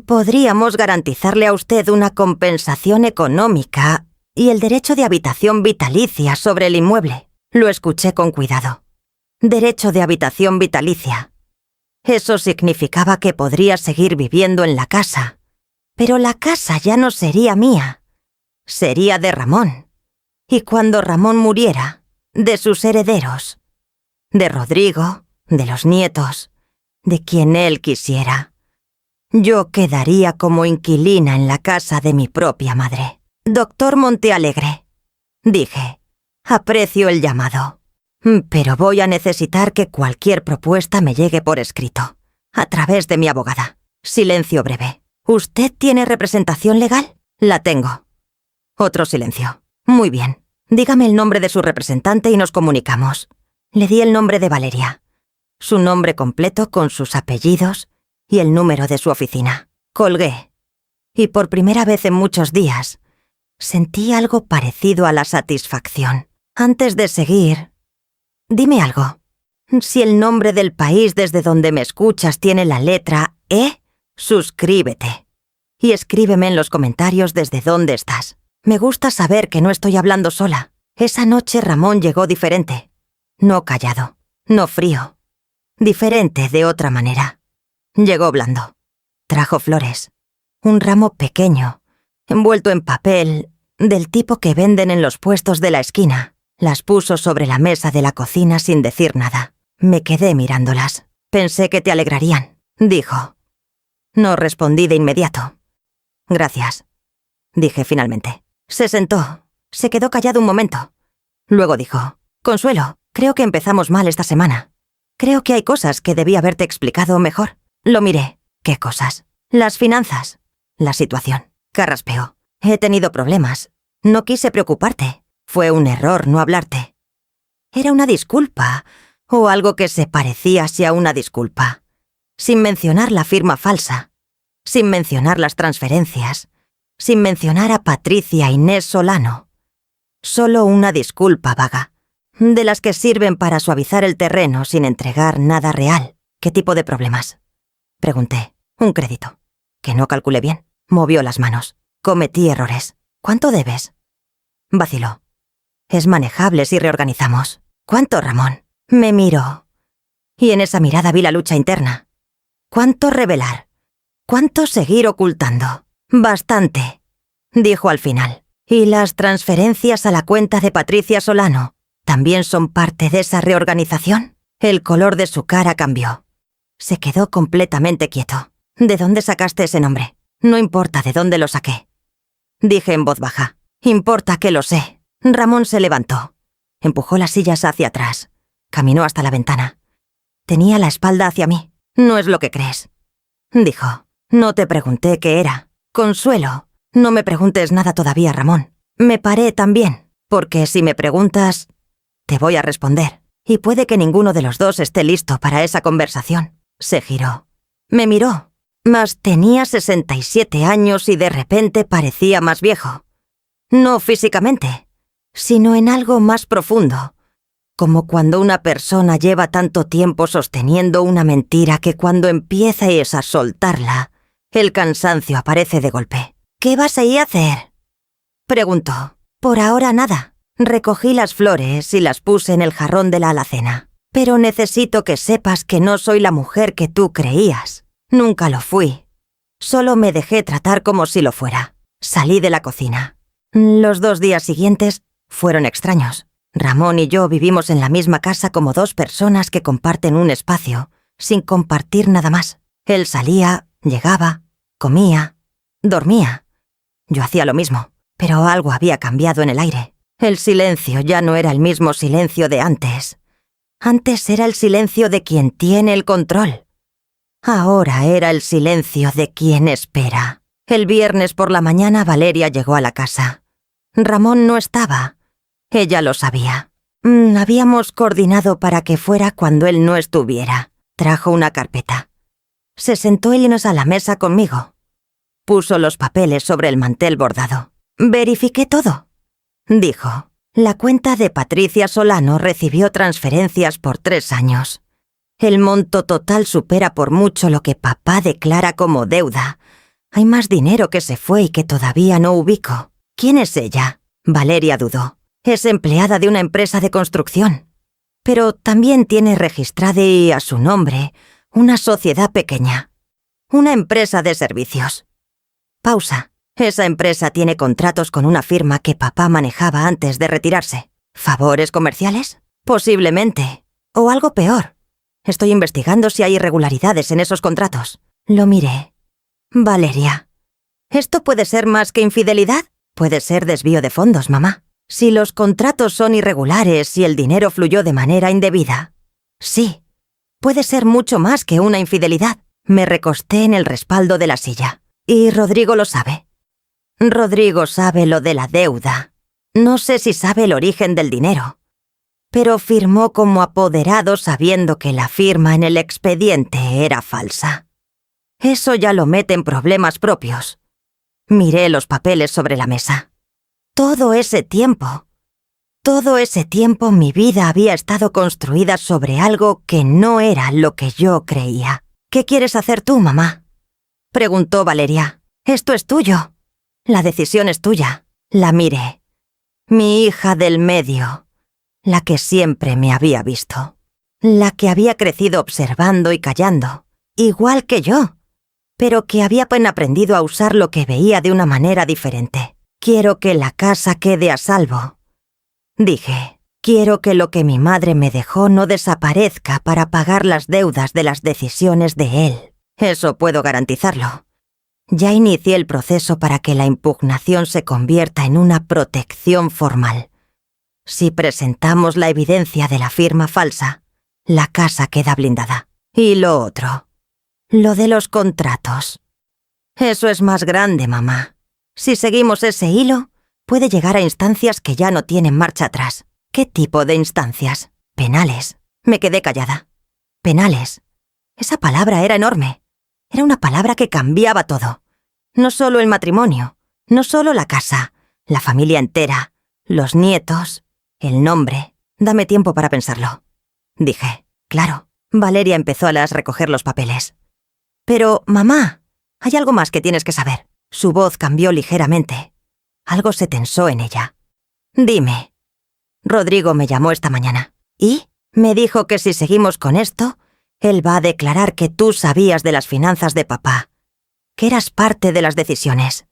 podríamos garantizarle a usted una compensación económica y el derecho de habitación vitalicia sobre el inmueble. Lo escuché con cuidado. Derecho de habitación vitalicia. Eso significaba que podría seguir viviendo en la casa. Pero la casa ya no sería mía. Sería de Ramón. Y cuando Ramón muriera, de sus herederos. De Rodrigo, de los nietos, de quien él quisiera. Yo quedaría como inquilina en la casa de mi propia madre. Doctor Montealegre, dije, aprecio el llamado. Pero voy a necesitar que cualquier propuesta me llegue por escrito, a través de mi abogada. Silencio breve. ¿Usted tiene representación legal? La tengo. Otro silencio. Muy bien. Dígame el nombre de su representante y nos comunicamos. Le di el nombre de Valeria. Su nombre completo con sus apellidos y el número de su oficina. Colgué. Y por primera vez en muchos días, sentí algo parecido a la satisfacción. Antes de seguir, dime algo. Si el nombre del país desde donde me escuchas tiene la letra E, suscríbete. Y escríbeme en los comentarios desde dónde estás. Me gusta saber que no estoy hablando sola. Esa noche Ramón llegó diferente. No callado, no frío. Diferente de otra manera. Llegó blando. Trajo flores. Un ramo pequeño, envuelto en papel, del tipo que venden en los puestos de la esquina. Las puso sobre la mesa de la cocina sin decir nada. Me quedé mirándolas. Pensé que te alegrarían, dijo. No respondí de inmediato. Gracias, dije finalmente. Se sentó. Se quedó callado un momento. Luego dijo, Consuelo, creo que empezamos mal esta semana. Creo que hay cosas que debí haberte explicado mejor. Lo miré. ¿Qué cosas? Las finanzas. La situación. Carraspeó. He tenido problemas. No quise preocuparte. Fue un error no hablarte. Era una disculpa, o algo que se parecía a una disculpa. Sin mencionar la firma falsa. Sin mencionar las transferencias. Sin mencionar a Patricia Inés Solano. Solo una disculpa vaga. De las que sirven para suavizar el terreno sin entregar nada real. ¿Qué tipo de problemas? Pregunté. Un crédito. Que no calculé bien. Movió las manos. Cometí errores. ¿Cuánto debes? Vaciló. Es manejable si reorganizamos. ¿Cuánto, Ramón? Me miró. Y en esa mirada vi la lucha interna. ¿Cuánto revelar? ¿Cuánto seguir ocultando? Bastante, dijo al final. ¿Y las transferencias a la cuenta de Patricia Solano también son parte de esa reorganización? El color de su cara cambió. Se quedó completamente quieto. ¿De dónde sacaste ese nombre? No importa de dónde lo saqué. Dije en voz baja. Importa que lo sé. Ramón se levantó. Empujó las sillas hacia atrás. Caminó hasta la ventana. Tenía la espalda hacia mí. No es lo que crees. Dijo. No te pregunté qué era. Consuelo. No me preguntes nada todavía, Ramón. Me paré también, porque si me preguntas, te voy a responder. Y puede que ninguno de los dos esté listo para esa conversación. Se giró. Me miró. Mas tenía 67 años y de repente parecía más viejo. No físicamente, sino en algo más profundo. Como cuando una persona lleva tanto tiempo sosteniendo una mentira que cuando empiezas a soltarla, el cansancio aparece de golpe. ¿Qué vas a ir a hacer? Preguntó. Por ahora nada. Recogí las flores y las puse en el jarrón de la alacena. Pero necesito que sepas que no soy la mujer que tú creías. Nunca lo fui. Solo me dejé tratar como si lo fuera. Salí de la cocina. Los 2 días siguientes fueron extraños. Ramón y yo vivimos en la misma casa como 2 personas que comparten un espacio, sin compartir nada más. Él salía, llegaba, comía, dormía. Yo hacía lo mismo, pero algo había cambiado en el aire. El silencio ya no era el mismo silencio de antes. Antes era el silencio de quien tiene el control. Ahora era el silencio de quien espera. El viernes por la mañana Valeria llegó a la casa. Ramón no estaba. Ella lo sabía. Habíamos coordinado para que fuera cuando él no estuviera. Trajo una carpeta. Se sentó él a la mesa conmigo. Puso los papeles sobre el mantel bordado. Verifiqué todo. Dijo. La cuenta de Patricia Solano recibió transferencias por 3 años. El monto total supera por mucho lo que papá declara como deuda. Hay más dinero que se fue y que todavía no ubico. ¿Quién es ella? Valeria dudó. Es empleada de una empresa de construcción. Pero también tiene registrada a su nombre una sociedad pequeña. Una empresa de servicios. Pausa. Esa empresa tiene contratos con una firma que papá manejaba antes de retirarse. ¿Favores comerciales? Posiblemente. O algo peor. Estoy investigando si hay irregularidades en esos contratos. Lo miré. Valeria. ¿Esto puede ser más que infidelidad? Puede ser desvío de fondos, mamá. Si los contratos son irregulares y el dinero fluyó de manera indebida. Sí. Puede ser mucho más que una infidelidad. Me recosté en el respaldo de la silla. Y Rodrigo lo sabe. Rodrigo sabe lo de la deuda. No sé si sabe el origen del dinero. Pero firmó como apoderado sabiendo que la firma en el expediente era falsa. Eso ya lo mete en problemas propios. Miré los papeles sobre la mesa. Todo ese tiempo mi vida había estado construida sobre algo que no era lo que yo creía. ¿Qué quieres hacer tú, mamá? Preguntó Valeria. Esto es tuyo. La decisión es tuya. La miré. Mi hija del medio. la que siempre me había visto, la que había crecido observando y callando, igual que yo, pero que había aprendido a usar lo que veía de una manera diferente. Quiero que la casa quede a salvo. Dije, quiero que lo que mi madre me dejó no desaparezca para pagar las deudas de las decisiones de él. Eso puedo garantizarlo. Ya inicié el proceso para que la impugnación se convierta en una protección formal. Si presentamos la evidencia de la firma falsa, la casa queda blindada. Y lo otro, lo de los contratos. Eso es más grande, mamá. Si seguimos ese hilo, puede llegar a instancias que ya no tienen marcha atrás. ¿Qué tipo de instancias? Penales. Me quedé callada. Penales. Esa palabra era enorme. Era una palabra que cambiaba todo. No solo el matrimonio, no solo la casa, la familia entera, los nietos, el nombre. Dame tiempo para pensarlo. Dije, claro. Valeria empezó a recoger los papeles. Pero, mamá, hay algo más que tienes que saber. Su voz cambió ligeramente. Algo se tensó en ella. Dime. Rodrigo me llamó esta mañana. ¿Y? Me dijo que si seguimos con esto, él va a declarar que tú sabías de las finanzas de papá, que eras parte de las decisiones,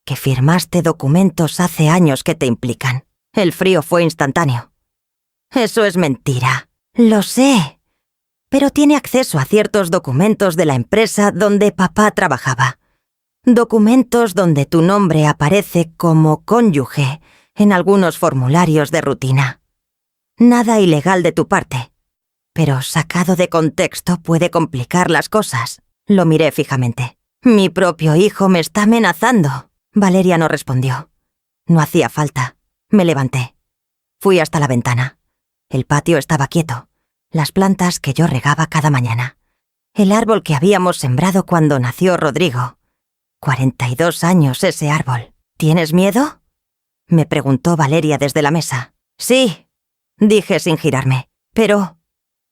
que firmaste documentos hace años que te implican. El frío fue instantáneo. Eso es mentira. Lo sé. Pero tiene acceso a ciertos documentos de la empresa donde papá trabajaba. Documentos donde tu nombre aparece como cónyuge en algunos formularios de rutina. Nada ilegal de tu parte, pero sacado de contexto puede complicar las cosas. Lo miré fijamente. Mi propio hijo me está amenazando. Valeria no respondió. No hacía falta. Me levanté. Fui hasta la ventana. El patio estaba quieto. Las plantas que yo regaba cada mañana. El árbol que habíamos sembrado cuando nació Rodrigo. 42 años ese árbol. ¿Tienes miedo? Me preguntó Valeria desde la mesa. Sí, dije sin girarme. Pero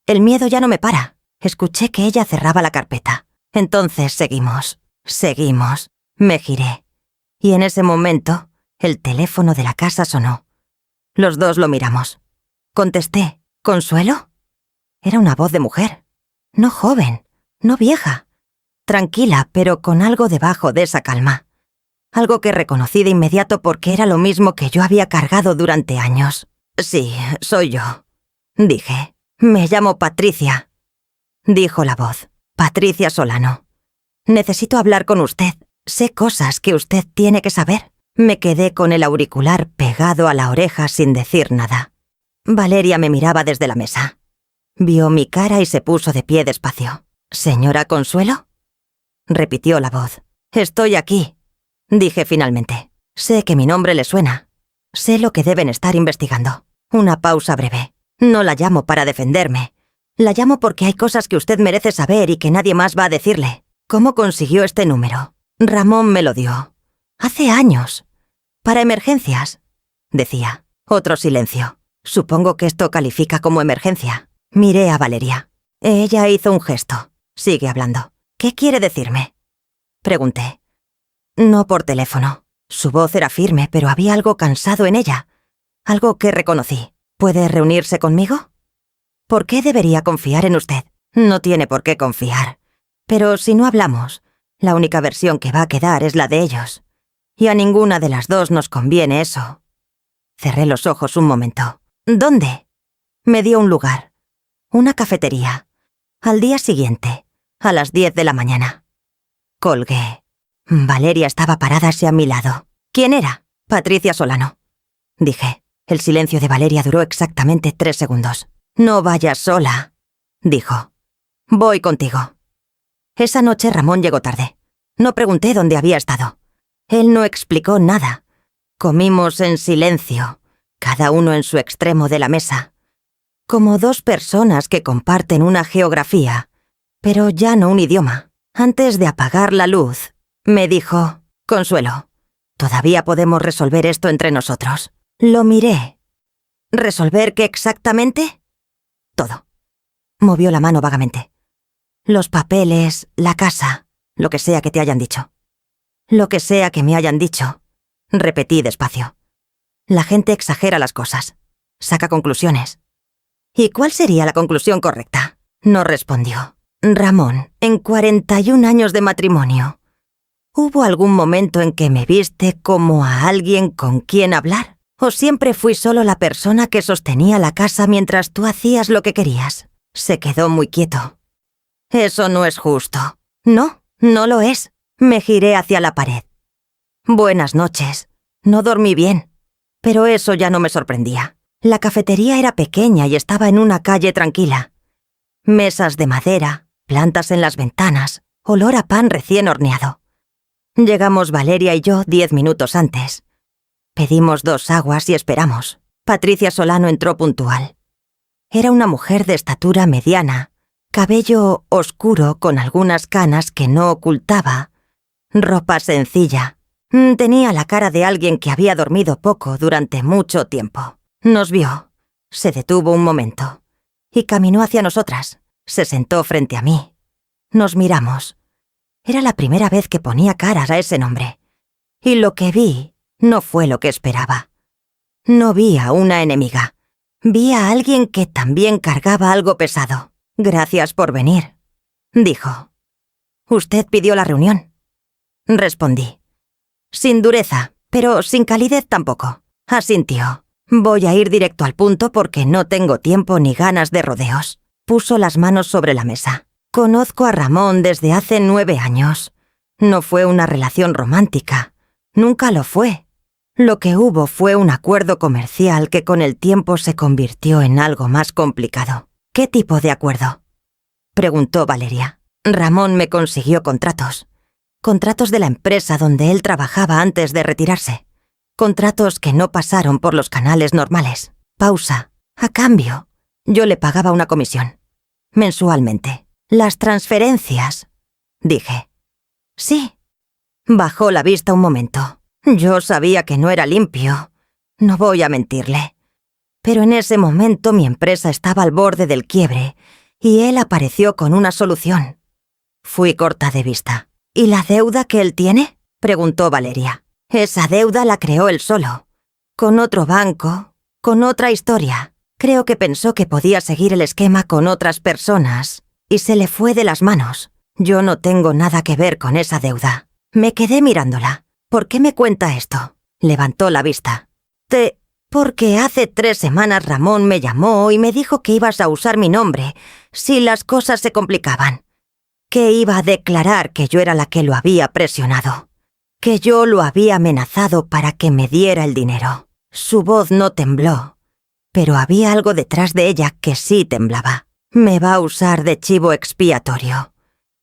el miedo ya no me para. Escuché que ella cerraba la carpeta. Entonces seguimos. Me giré. Y en ese momento, el teléfono de la casa sonó. Los dos lo miramos. Contesté. ¿Consuelo? Era una voz de mujer. No joven, no vieja. Tranquila, pero con algo debajo de esa calma. Algo que reconocí de inmediato porque era lo mismo que yo había cargado durante años. Sí, soy yo, dije. Me llamo Patricia, dijo la voz. Patricia Solano. Necesito hablar con usted. Sé cosas que usted tiene que saber. Me quedé con el auricular pegado a la oreja sin decir nada. Valeria me miraba desde la mesa. Vio mi cara y se puso de pie despacio. ¿Señora Consuelo? Repitió la voz. Estoy aquí, dije finalmente. Sé que mi nombre le suena. Sé lo que deben estar investigando. Una pausa breve. No la llamo para defenderme. La llamo porque hay cosas que usted merece saber y que nadie más va a decirle. ¿Cómo consiguió este número? Ramón me lo dio. Hace años. Para emergencias, decía. Otro silencio. Supongo que esto califica como emergencia. Miré a Valeria. Ella hizo un gesto. Sigue hablando. ¿Qué quiere decirme? Pregunté. No por teléfono. Su voz era firme, pero había algo cansado en ella. Algo que reconocí. ¿Puede reunirse conmigo? ¿Por qué debería confiar en usted? No tiene por qué confiar. Pero si no hablamos, la única versión que va a quedar es la de ellos. Y a ninguna de las dos nos conviene eso. Cerré los ojos un momento. ¿Dónde? Me dio un lugar. Una cafetería. Al día siguiente, a las 10 de la mañana. Colgué. Valeria estaba parada hacia mi lado. ¿Quién era? Patricia Solano, dije. El silencio de Valeria duró exactamente 3 segundos. No vayas sola, dijo. Voy contigo. Esa noche Ramón llegó tarde. No pregunté dónde había estado. Él no explicó nada. Comimos en silencio, cada uno en su extremo de la mesa. Como dos personas que comparten una geografía, pero ya no un idioma. Antes de apagar la luz, me dijo, Consuelo, todavía podemos resolver esto entre nosotros. Lo miré. ¿Resolver qué exactamente? Todo. Movió la mano vagamente. Los papeles, la casa, lo que sea que te hayan dicho. Lo que sea que me hayan dicho, repetí despacio. La gente exagera las cosas. Saca conclusiones. ¿Y cuál sería la conclusión correcta? No respondió. Ramón, en 41 años de matrimonio, ¿hubo algún momento en que me viste como a alguien con quien hablar? ¿O siempre fui solo la persona que sostenía la casa mientras tú hacías lo que querías? Se quedó muy quieto. Eso no es justo. No, no lo es. Me giré hacia la pared. Buenas noches. No dormí bien. Pero eso ya no me sorprendía. La cafetería era pequeña y estaba en una calle tranquila. Mesas de madera, plantas en las ventanas, olor a pan recién horneado. Llegamos Valeria y yo 10 minutos antes. Pedimos 2 aguas y esperamos. Patricia Solano entró puntual. Era una mujer de estatura mediana, cabello oscuro con algunas canas que no ocultaba, ropa sencilla. Tenía la cara de alguien que había dormido poco durante mucho tiempo. Nos vio, se detuvo un momento y caminó hacia nosotras. Se sentó frente a mí. Nos miramos. Era la primera vez que ponía caras a ese nombre. Y lo que vi no fue lo que esperaba. No vi a una enemiga. Vi a alguien que también cargaba algo pesado. Gracias por venir, dijo. ¿Usted pidió la reunión? Respondí. Sin dureza, pero sin calidez tampoco. Asintió. Voy a ir directo al punto porque no tengo tiempo ni ganas de rodeos. Puso las manos sobre la mesa. Conozco a Ramón desde hace 9 años. No fue una relación romántica. Nunca lo fue. Lo que hubo fue un acuerdo comercial que con el tiempo se convirtió en algo más complicado. ¿Qué tipo de acuerdo?, preguntó Valeria. Ramón me consiguió contratos. Contratos de la empresa donde él trabajaba antes de retirarse. Contratos que no pasaron por los canales normales. Pausa. A cambio, yo le pagaba una comisión. Mensualmente. Las transferencias, dije. Sí. Bajó la vista un momento. Yo sabía que no era limpio. No voy a mentirle. Pero en ese momento mi empresa estaba al borde del quiebre y él apareció con una solución. Fui corta de vista. ¿Y la deuda que él tiene?, preguntó Valeria. Esa deuda la creó él solo. Con otro banco, con otra historia. Creo que pensó que podía seguir el esquema con otras personas y se le fue de las manos. Yo no tengo nada que ver con esa deuda. Me quedé mirándola. ¿Por qué me cuenta esto? Levantó la vista. Porque hace 3 semanas Ramón me llamó y me dijo que ibas a usar mi nombre si las cosas se complicaban. Que iba a declarar que yo era la que lo había presionado. Que yo lo había amenazado para que me diera el dinero. Su voz no tembló, pero había algo detrás de ella que sí temblaba. Me va a usar de chivo expiatorio.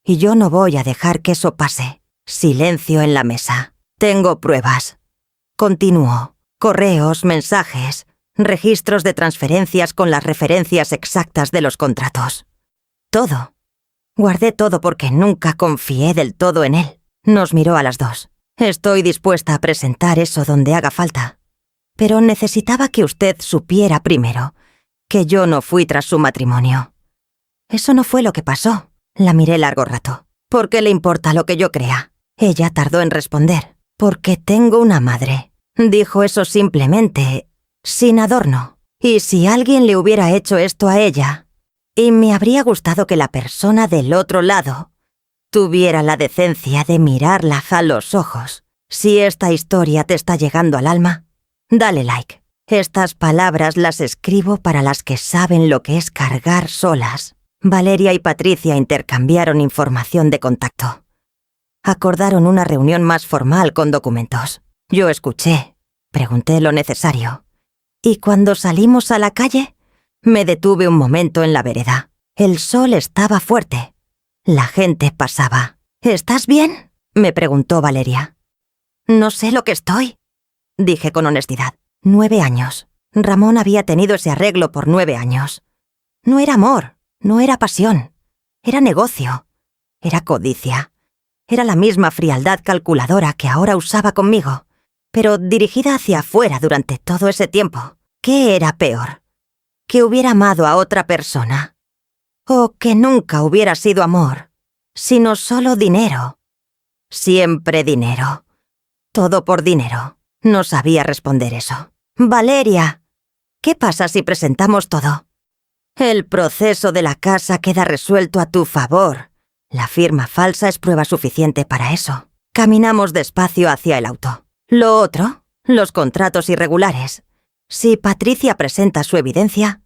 Y yo no voy a dejar que eso pase. Silencio en la mesa. Tengo pruebas. Continuó. Correos, mensajes, registros de transferencias con las referencias exactas de los contratos. Todo. Guardé todo porque nunca confié del todo en él. Nos miró a las 2. Estoy dispuesta a presentar eso donde haga falta. Pero necesitaba que usted supiera primero que yo no fui tras su matrimonio. Eso no fue lo que pasó. La miré largo rato. ¿Por qué le importa lo que yo crea? Ella tardó en responder. Porque tengo una madre. Dijo eso simplemente, sin adorno. Y si alguien le hubiera hecho esto a ella, y me habría gustado que la persona del otro lado tuviera la decencia de mirarla a los ojos. Si esta historia te está llegando al alma, dale like. Estas palabras las escribo para las que saben lo que es cargar solas. Valeria y Patricia intercambiaron información de contacto. Acordaron una reunión más formal con documentos. Yo escuché, pregunté lo necesario. Y cuando salimos a la calle, me detuve un momento en la vereda. El sol estaba fuerte. La gente pasaba. ¿Estás bien?, me preguntó Valeria. No sé lo que estoy, dije con honestidad. 9 años. Ramón había tenido ese arreglo por 9 años. No era amor, no era pasión. Era negocio. Era codicia. Era la misma frialdad calculadora que ahora usaba conmigo, pero dirigida hacia afuera durante todo ese tiempo. ¿Qué era peor? ¿Que hubiera amado a otra persona? ¿O que nunca hubiera sido amor, sino solo dinero? Siempre dinero. Todo por dinero. No sabía responder eso. ¡Valeria!, ¿Qué pasa si presentamos todo? El proceso de la casa queda resuelto a tu favor. La firma falsa es prueba suficiente para eso. Caminamos despacio hacia el auto. Lo otro, los contratos irregulares. Si Patricia presenta su evidencia,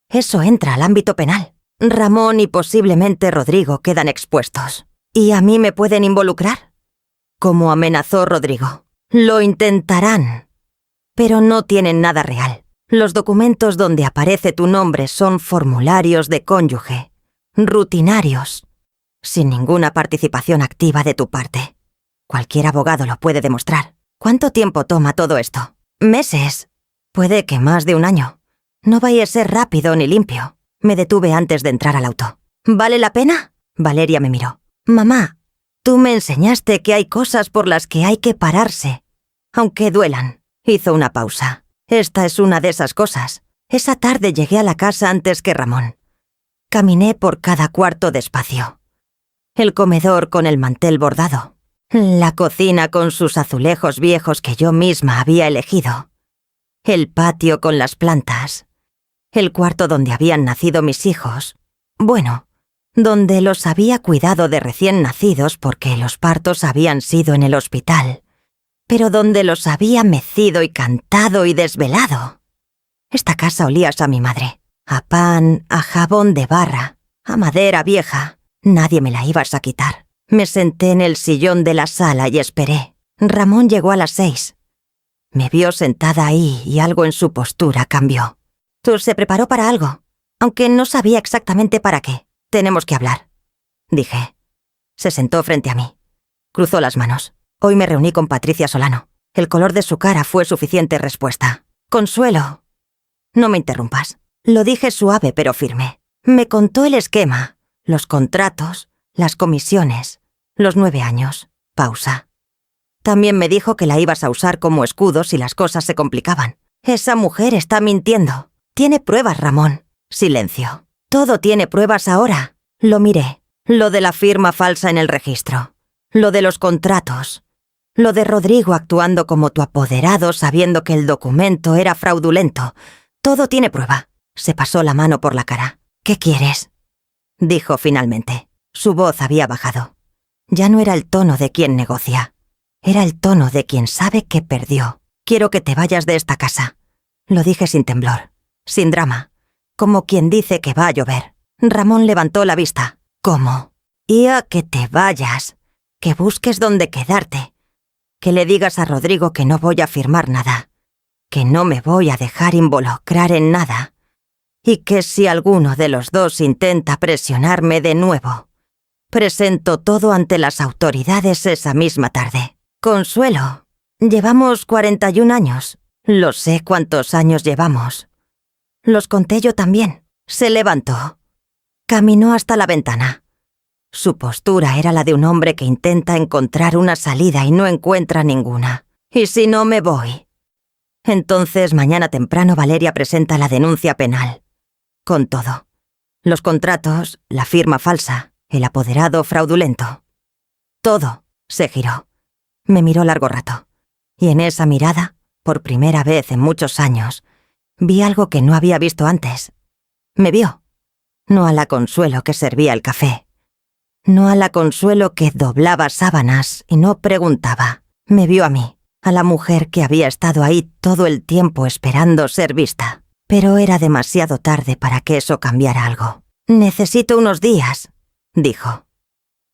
eso entra al ámbito penal. Ramón y posiblemente Rodrigo quedan expuestos. ¿Y a mí me pueden involucrar? Como amenazó Rodrigo. Lo intentarán. Pero no tienen nada real. Los documentos donde aparece tu nombre son formularios de cónyuge, rutinarios, sin ninguna participación activa de tu parte. Cualquier abogado lo puede demostrar. ¿Cuánto tiempo toma todo esto? Meses. Puede que más de un año. No vaya a ser rápido ni limpio. Me detuve antes de entrar al auto. ¿Vale la pena? Valeria me miró. Mamá, tú me enseñaste que hay cosas por las que hay que pararse, aunque duelan. Hizo una pausa. Esta es una de esas cosas. Esa tarde llegué a la casa antes que Ramón. Caminé por cada cuarto despacio. El comedor con el mantel bordado. La cocina con sus azulejos viejos que yo misma había elegido. El patio con las plantas. El cuarto donde habían nacido mis hijos. Bueno, donde los había cuidado de recién nacidos porque los partos habían sido en el hospital, pero donde los había mecido y cantado y desvelado. Esta casa olía a mi madre. A pan, a jabón de barra, a madera vieja. Nadie me la ibas a quitar. Me senté en el sillón de la sala y esperé. Ramón llegó a las 6. Me vio sentada ahí y algo en su postura cambió. Tú se preparó para algo, aunque no sabía exactamente para qué. Tenemos que hablar, dije. Se sentó frente a mí. Cruzó las manos. Hoy me reuní con Patricia Solano. El color de su cara fue suficiente respuesta. Consuelo. No me interrumpas. Lo dije suave pero firme. Me contó el esquema, los contratos, las comisiones, los 9 años. Pausa. También me dijo que la ibas a usar como escudo si las cosas se complicaban. Esa mujer está mintiendo. Tiene pruebas, Ramón. Silencio. Todo tiene pruebas ahora. Lo miré. Lo de la firma falsa en el registro. Lo de los contratos. Lo de Rodrigo actuando como tu apoderado sabiendo que el documento era fraudulento. Todo tiene prueba. Se pasó la mano por la cara. ¿Qué quieres?, dijo finalmente. Su voz había bajado. Ya no era el tono de quien negocia. Era el tono de quien sabe que perdió. Quiero que te vayas de esta casa. Lo dije sin temblor, sin drama, como quien dice que va a llover. Ramón levantó la vista. ¿Cómo? Y a que te vayas, que busques dónde quedarte, que le digas a Rodrigo que no voy a firmar nada, que no me voy a dejar involucrar en nada, y que si alguno de los dos intenta presionarme de nuevo, presento todo ante las autoridades esa misma tarde. Consuelo, llevamos 41 años. Lo sé cuántos años llevamos. Los conté yo también. Se levantó. Caminó hasta la ventana. Su postura era la de un hombre que intenta encontrar una salida y no encuentra ninguna. ¿Y si no me voy? Entonces mañana temprano Valeria presenta la denuncia penal. Con todo. Los contratos, la firma falsa, el apoderado fraudulento. Todo. Se giró. Me miró largo rato. Y en esa mirada, por primera vez en muchos años, vi algo que no había visto antes. Me vio. No a la Consuelo que servía el café. No a la Consuelo que doblaba sábanas y no preguntaba. Me vio a mí, a la mujer que había estado ahí todo el tiempo esperando ser vista. Pero era demasiado tarde para que eso cambiara algo. Necesito unos días, dijo.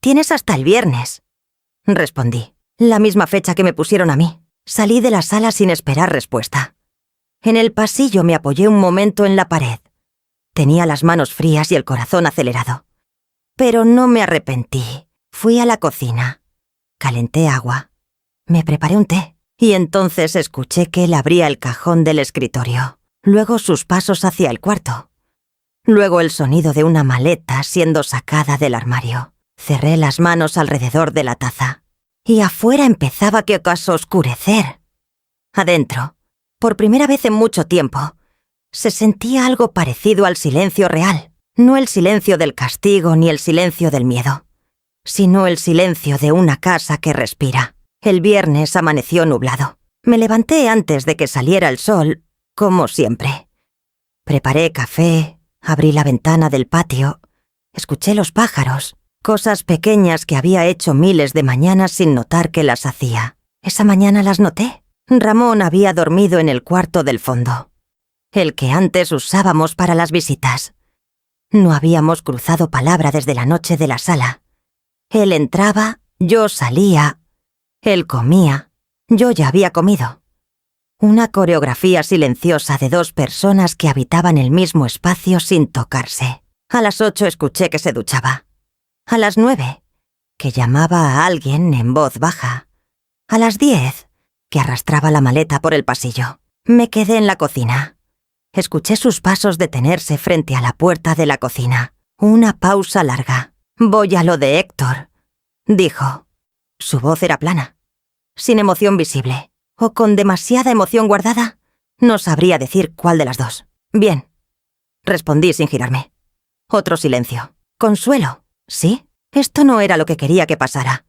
Tienes hasta el viernes, respondí. La misma fecha que me pusieron a mí. Salí de la sala sin esperar respuesta. En el pasillo me apoyé un momento en la pared. Tenía las manos frías y el corazón acelerado. Pero no me arrepentí. Fui a la cocina. Calenté agua. Me preparé un té. Y entonces escuché que él abría el cajón del escritorio. Luego sus pasos hacia el cuarto. Luego el sonido de una maleta siendo sacada del armario. Cerré las manos alrededor de la taza. Y afuera empezaba que acaso oscurecer. Adentro, por primera vez en mucho tiempo, se sentía algo parecido al silencio real. No el silencio del castigo ni el silencio del miedo, sino el silencio de una casa que respira. El viernes amaneció nublado. Me levanté antes de que saliera el sol, como siempre. Preparé café, abrí la ventana del patio, escuché los pájaros, cosas pequeñas que había hecho miles de mañanas sin notar que las hacía. Esa mañana las noté. Ramón había dormido en el cuarto del fondo, el que antes usábamos para las visitas. No habíamos cruzado palabra desde la noche de la sala. Él entraba, yo salía. Él comía, yo ya había comido. Una coreografía silenciosa de dos personas que habitaban el mismo espacio sin tocarse. A las 8 escuché que se duchaba. A las 9, que llamaba a alguien en voz baja. A las 10, que arrastraba la maleta por el pasillo. Me quedé en la cocina. Escuché sus pasos detenerse frente a la puerta de la cocina. Una pausa larga. «Voy a lo de Héctor», dijo. Su voz era plana, sin emoción visible, o con demasiada emoción guardada. No sabría decir cuál de las dos. «Bien», respondí sin girarme. Otro silencio. «Consuelo, ¿sí?» Esto no era lo que quería que pasara.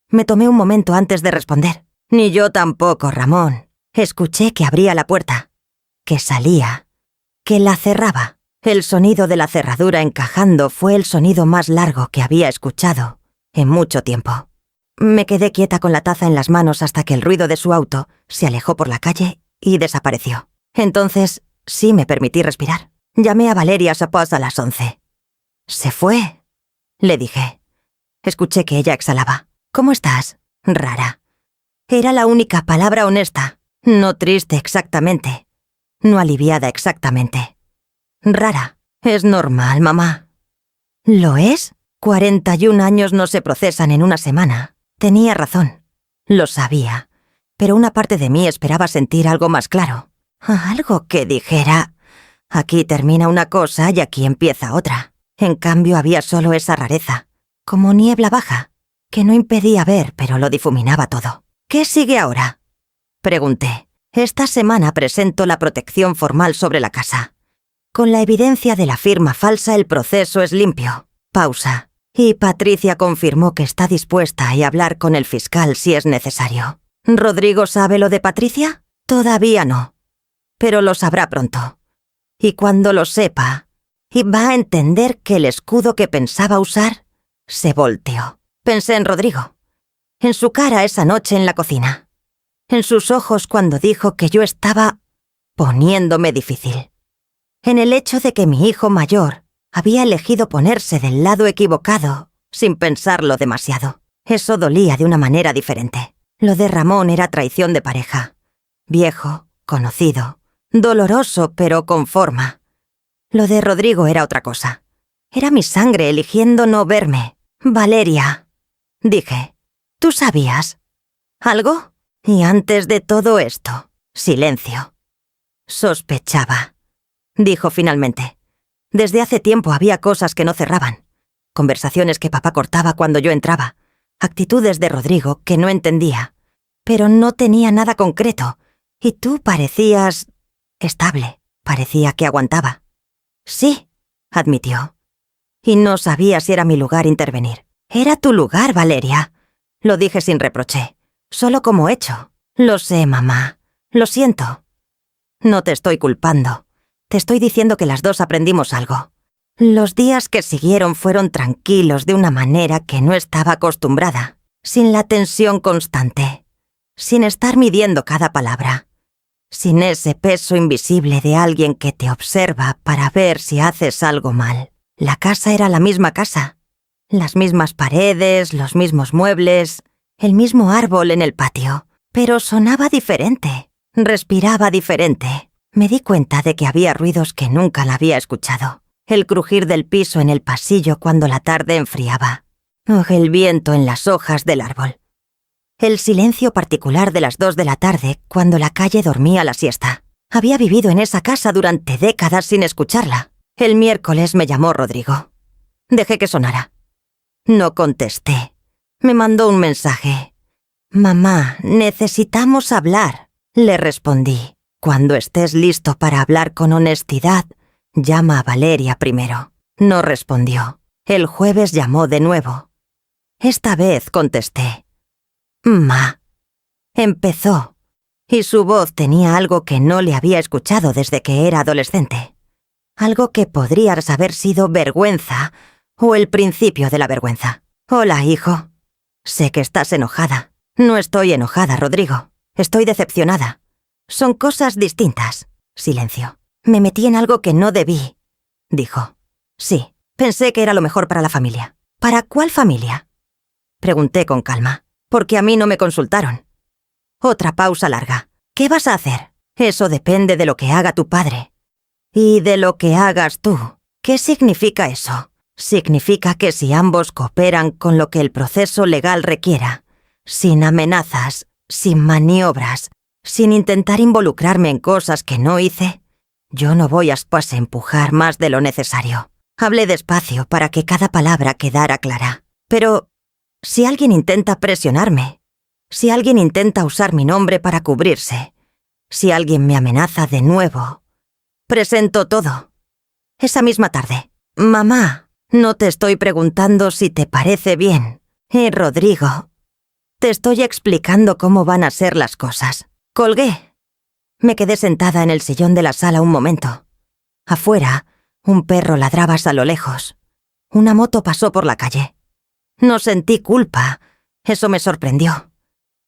Me tomé un momento antes de responder. «Ni yo tampoco, Ramón». Escuché que abría la puerta, que salía, que la cerraba. El sonido de la cerradura encajando fue el sonido más largo que había escuchado en mucho tiempo. Me quedé quieta con la taza en las manos hasta que el ruido de su auto se alejó por la calle y desapareció. Entonces sí me permití respirar. Llamé a Valeria Sapos a las 11. «Se fue», le dije. Escuché que ella exhalaba. «¿Cómo estás?» «Rara». Era la única palabra honesta. No triste exactamente. No aliviada exactamente. «Rara. Es normal, mamá». «¿Lo es? 41 años no se procesan en una semana». Tenía razón. Lo sabía. Pero una parte de mí esperaba sentir algo más claro. Algo que dijera: aquí termina una cosa y aquí empieza otra. En cambio había solo esa rareza, como niebla baja, que no impedía ver, pero lo difuminaba todo. «¿Qué sigue ahora?», pregunté. «Esta semana presento la protección formal sobre la casa. Con la evidencia de la firma falsa el proceso es limpio». Pausa. «Y Patricia confirmó que está dispuesta a hablar con el fiscal si es necesario». «¿Rodrigo sabe lo de Patricia?» «Todavía no. Pero lo sabrá pronto. Y cuando lo sepa, y va a entender que el escudo que pensaba usar se volteó». Pensé en Rodrigo, en su cara esa noche en la cocina, en sus ojos cuando dijo que yo estaba poniéndome difícil, en el hecho de que mi hijo mayor había elegido ponerse del lado equivocado sin pensarlo demasiado. Eso dolía de una manera diferente. Lo de Ramón era traición de pareja. Viejo, conocido, doloroso pero con forma. Lo de Rodrigo era otra cosa. Era mi sangre eligiendo no verme. «Valeria», dije, «¿tú sabías algo?» Y antes de todo esto, silencio. «Sospechaba», dijo finalmente. Desde hace tiempo había cosas que no cerraban. Conversaciones que papá cortaba cuando yo entraba. Actitudes de Rodrigo que no entendía. Pero no tenía nada concreto. Y tú parecías estable. Parecía que aguantaba. «Sí», admitió. «Y no sabía si era mi lugar intervenir». «Era tu lugar, Valeria», lo dije sin reproche. Solo como hecho. «Lo sé, mamá. Lo siento». «No te estoy culpando. Te estoy diciendo que las dos aprendimos algo». Los días que siguieron fueron tranquilos de una manera que no estaba acostumbrada, sin la tensión constante, sin estar midiendo cada palabra, sin ese peso invisible de alguien que te observa para ver si haces algo mal. La casa era la misma casa, las mismas paredes, los mismos muebles, el mismo árbol en el patio, pero sonaba diferente, respiraba diferente. Me di cuenta de que había ruidos que nunca la había escuchado. El crujir del piso en el pasillo cuando la tarde enfriaba, o el viento en las hojas del árbol. El silencio particular de las 2 de la tarde cuando la calle dormía la siesta. Había vivido en esa casa durante décadas sin escucharla. El miércoles me llamó Rodrigo. Dejé que sonara. No contesté. Me mandó un mensaje. «Mamá, necesitamos hablar», le respondí. «Cuando estés listo para hablar con honestidad, llama a Valeria primero». No respondió. El jueves llamó de nuevo. Esta vez contesté. «Ma». Empezó, y su voz tenía algo que no le había escuchado desde que era adolescente. Algo que podría haber sido vergüenza o el principio de la vergüenza. Hola, hijo. Sé que estás enojada. No estoy enojada, Rodrigo. Estoy decepcionada. Son cosas distintas. Silencio. Me metí en algo que no debí, dijo. Sí, pensé que era lo mejor para la familia. ¿Para cuál familia? Pregunté con calma, porque a mí no me consultaron. Otra pausa larga. ¿Qué vas a hacer? Eso depende de lo que haga tu padre. Y de lo que hagas tú. ¿Qué significa eso? Significa que si ambos cooperan con lo que el proceso legal requiera, sin amenazas, sin maniobras, sin intentar involucrarme en cosas que no hice, yo no voy a empujar más de lo necesario. Hablé despacio para que cada palabra quedara clara. Pero si alguien intenta presionarme, si alguien intenta usar mi nombre para cubrirse, si alguien me amenaza de nuevo, presento todo. Esa misma tarde. Mamá, no te estoy preguntando si te parece bien. Rodrigo, te estoy explicando cómo van a ser las cosas. Colgué. Me quedé sentada en el sillón de la sala un momento. Afuera, un perro ladraba a lo lejos. Una moto pasó por la calle. No sentí culpa. Eso me sorprendió.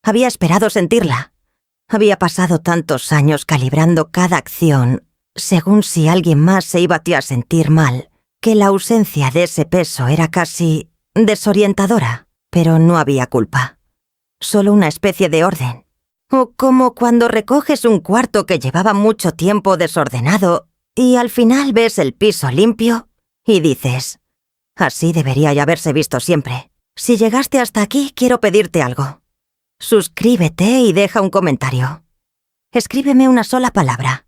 Había esperado sentirla. Había pasado tantos años calibrando cada acción, según si alguien más se iba a sentir mal, que la ausencia de ese peso era casi desorientadora, pero no había culpa. Solo una especie de orden. O como cuando recoges un cuarto que llevaba mucho tiempo desordenado y al final ves el piso limpio y dices, así debería haberse visto siempre. Si llegaste hasta aquí, quiero pedirte algo. Suscríbete y deja un comentario. Escríbeme una sola palabra.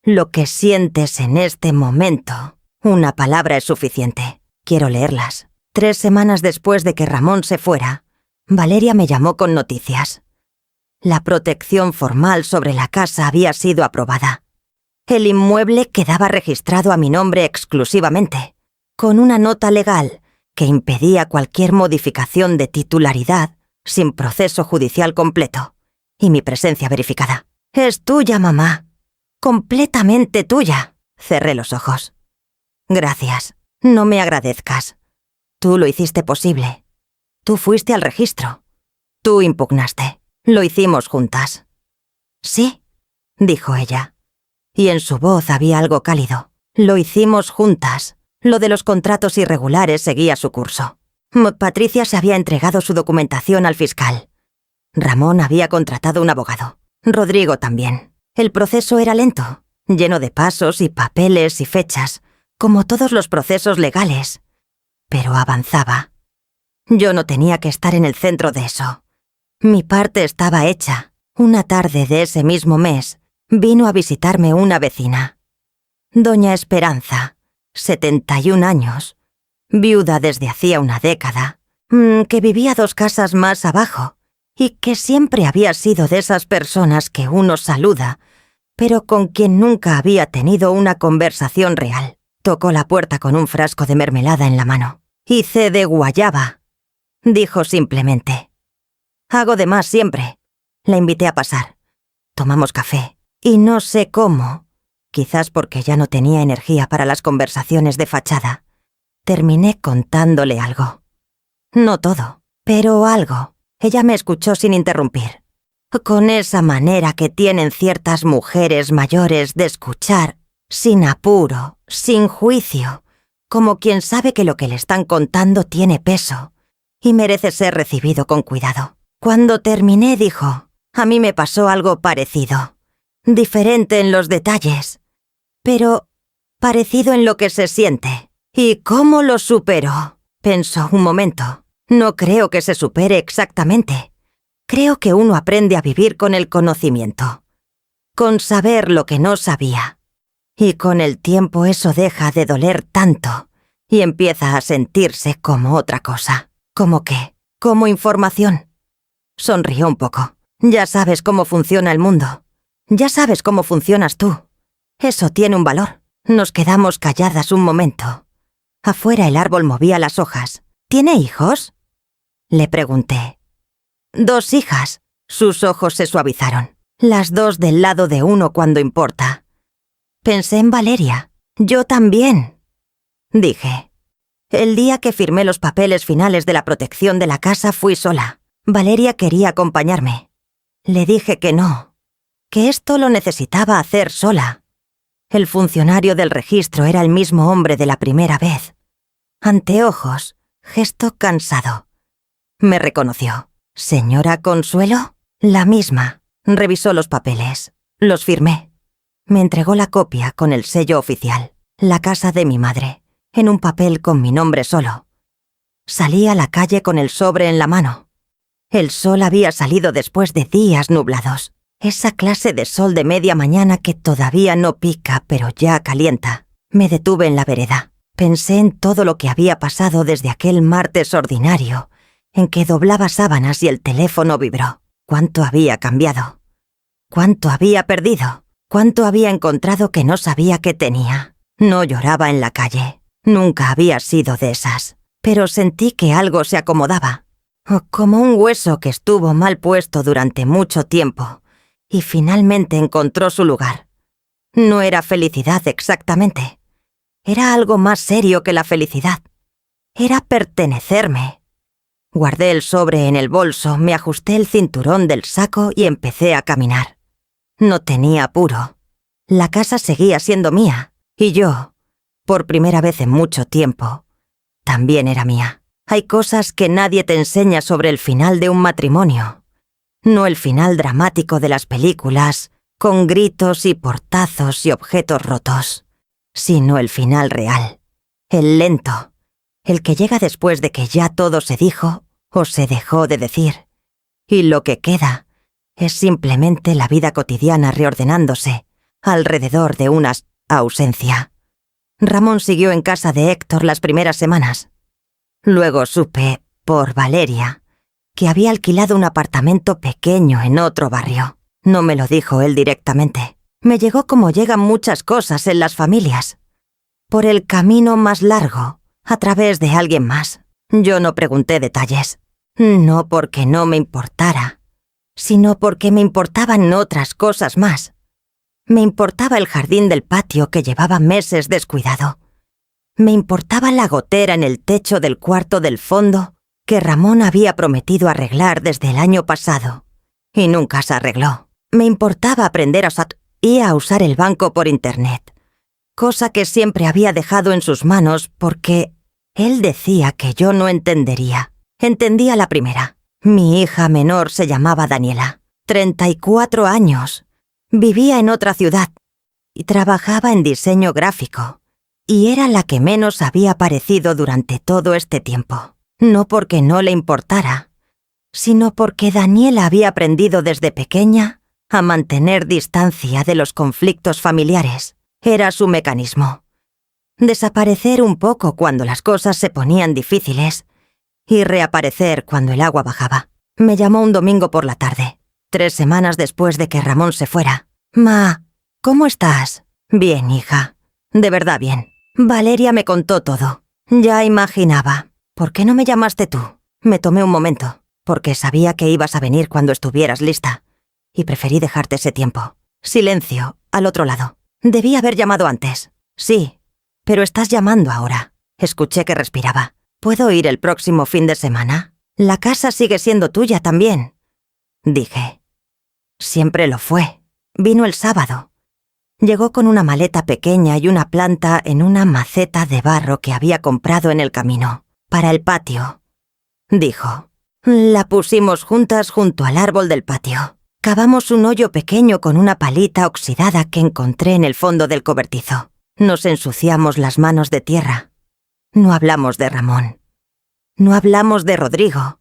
Lo que sientes en este momento. Una palabra es suficiente. Quiero leerlas. 3 semanas después de que Ramón se fuera, Valeria me llamó con noticias. La protección formal sobre la casa había sido aprobada. El inmueble quedaba registrado a mi nombre exclusivamente, con una nota legal que impedía cualquier modificación de titularidad sin proceso judicial completo, y mi presencia verificada. Es tuya, mamá. Completamente tuya. Cerré los ojos. Gracias. No me agradezcas. Tú lo hiciste posible. Tú fuiste al registro. Tú impugnaste. Lo hicimos juntas. Sí, dijo ella. Y en su voz había algo cálido. Lo hicimos juntas. Lo de los contratos irregulares seguía su curso. Patricia se había entregado su documentación al fiscal. Ramón había contratado un abogado. Rodrigo también. El proceso era lento, lleno de pasos y papeles y fechas, como todos los procesos legales. Pero avanzaba. Yo no tenía que estar en el centro de eso. Mi parte estaba hecha. Una tarde de ese mismo mes, vino a visitarme una vecina. Doña Esperanza, 71 años, viuda desde hacía una década, que vivía 2 casas más abajo y que siempre había sido de esas personas que uno saluda, pero con quien nunca había tenido una conversación real. Tocó la puerta con un frasco de mermelada en la mano. Hice de guayaba, dijo simplemente. Hago de más siempre. La invité a pasar. Tomamos café. Y no sé cómo, quizás porque ya no tenía energía para las conversaciones de fachada, terminé contándole algo. No todo, pero algo. Ella me escuchó sin interrumpir. Con esa manera que tienen ciertas mujeres mayores de escuchar, sin apuro, sin juicio, como quien sabe que lo que le están contando tiene peso y merece ser recibido con cuidado. Cuando terminé, dijo, a mí me pasó algo parecido, diferente en los detalles, pero parecido en lo que se siente. ¿Y cómo lo superó? Pensó un momento. No creo que se supere exactamente. Creo que uno aprende a vivir con el conocimiento, con saber lo que no sabía. Y con el tiempo eso deja de doler tanto y empieza a sentirse como otra cosa. ¿Cómo qué? Como información. Sonrió un poco. Ya sabes cómo funciona el mundo. Ya sabes cómo funcionas tú. Eso tiene un valor. Nos quedamos calladas un momento. Afuera el árbol movía las hojas. ¿Tiene hijos? Le pregunté. 2 hijas. Sus ojos se suavizaron. Las 2 del lado de uno cuando importa. Pensé en Valeria. Yo también, dije. El día que firmé los papeles finales de la protección de la casa fui sola. Valeria quería acompañarme. Le dije que no, que esto lo necesitaba hacer sola. El funcionario del registro era el mismo hombre de la primera vez. Anteojos, gesto cansado. Me reconoció. ¿Señora Consuelo? La misma. Revisó los papeles. Los firmé. Me entregó la copia con el sello oficial. La casa de mi madre, en un papel con mi nombre solo. Salí a la calle con el sobre en la mano. El sol había salido después de días nublados. Esa clase de sol de media mañana que todavía no pica, pero ya calienta. Me detuve en la vereda. Pensé en todo lo que había pasado desde aquel martes ordinario, en que doblaba sábanas y el teléfono vibró. ¿Cuánto había cambiado? ¿Cuánto había perdido? ¿Cuánto había encontrado que no sabía que tenía? No lloraba en la calle. Nunca había sido de esas. Pero sentí que algo se acomodaba. Como un hueso que estuvo mal puesto durante mucho tiempo y finalmente encontró su lugar. No era felicidad exactamente. Era algo más serio que la felicidad. Era pertenecerme. Guardé el sobre en el bolso, me ajusté el cinturón del saco y empecé a caminar. No tenía apuro. La casa seguía siendo mía, y yo, por primera vez en mucho tiempo, también era mía. Hay cosas que nadie te enseña sobre el final de un matrimonio. No el final dramático de las películas, con gritos y portazos y objetos rotos, sino el final real, el lento, el que llega después de que ya todo se dijo o se dejó de decir, y lo que queda es simplemente la vida cotidiana reordenándose alrededor de una ausencia. Ramón siguió en casa de Héctor las primeras semanas. Luego supe, por Valeria, que había alquilado un apartamento pequeño en otro barrio. No me lo dijo él directamente. Me llegó como llegan muchas cosas en las familias. Por el camino más largo, a través de alguien más. Yo no pregunté detalles. No porque no me importara, sino porque me importaban otras cosas más. Me importaba el jardín del patio que llevaba meses descuidado. Me importaba la gotera en el techo del cuarto del fondo que Ramón había prometido arreglar desde el año pasado, y nunca se arregló. Me importaba aprender a usar el banco por internet, cosa que siempre había dejado en sus manos porque él decía que yo no entendería. Entendía la primera. Mi hija menor se llamaba Daniela, 34 años. Vivía en otra ciudad y trabajaba en diseño gráfico. Y era la que menos había aparecido durante todo este tiempo. No porque no le importara, sino porque Daniela había aprendido desde pequeña a mantener distancia de los conflictos familiares. Era su mecanismo. Desaparecer un poco cuando las cosas se ponían difíciles y reaparecer cuando el agua bajaba. Me llamó un domingo por la tarde, 3 semanas después de que Ramón se fuera. «Ma, ¿cómo estás?» «Bien, hija. De verdad bien. Valeria me contó todo. Ya imaginaba. ¿Por qué no me llamaste tú?» Me tomé un momento, porque sabía que ibas a venir cuando estuvieras lista, y preferí dejarte ese tiempo. Silencio, al otro lado. Debí haber llamado antes. Sí, pero estás llamando ahora. Escuché que respiraba. ¿Puedo ir el próximo fin de semana? La casa sigue siendo tuya también, dije. Siempre lo fue. Vino el sábado. Llegó con una maleta pequeña y una planta en una maceta de barro que había comprado en el camino. «Para el patio», dijo. La pusimos juntas junto al árbol del patio. Cavamos un hoyo pequeño con una palita oxidada que encontré en el fondo del cobertizo. Nos ensuciamos las manos de tierra. No hablamos de Ramón. No hablamos de Rodrigo.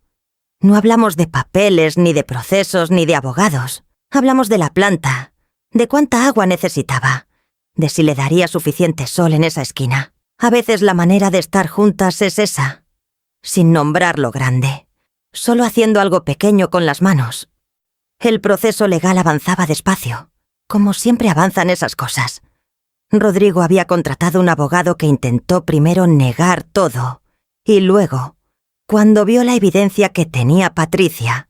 No hablamos de papeles, ni de procesos, ni de abogados. Hablamos de la planta, de cuánta agua necesitaba, de si le daría suficiente sol en esa esquina. A veces la manera de estar juntas es esa, sin nombrar lo grande, solo haciendo algo pequeño con las manos. El proceso legal avanzaba despacio, como siempre avanzan esas cosas. Rodrigo había contratado un abogado que intentó primero negar todo, y luego, cuando vio la evidencia que tenía Patricia,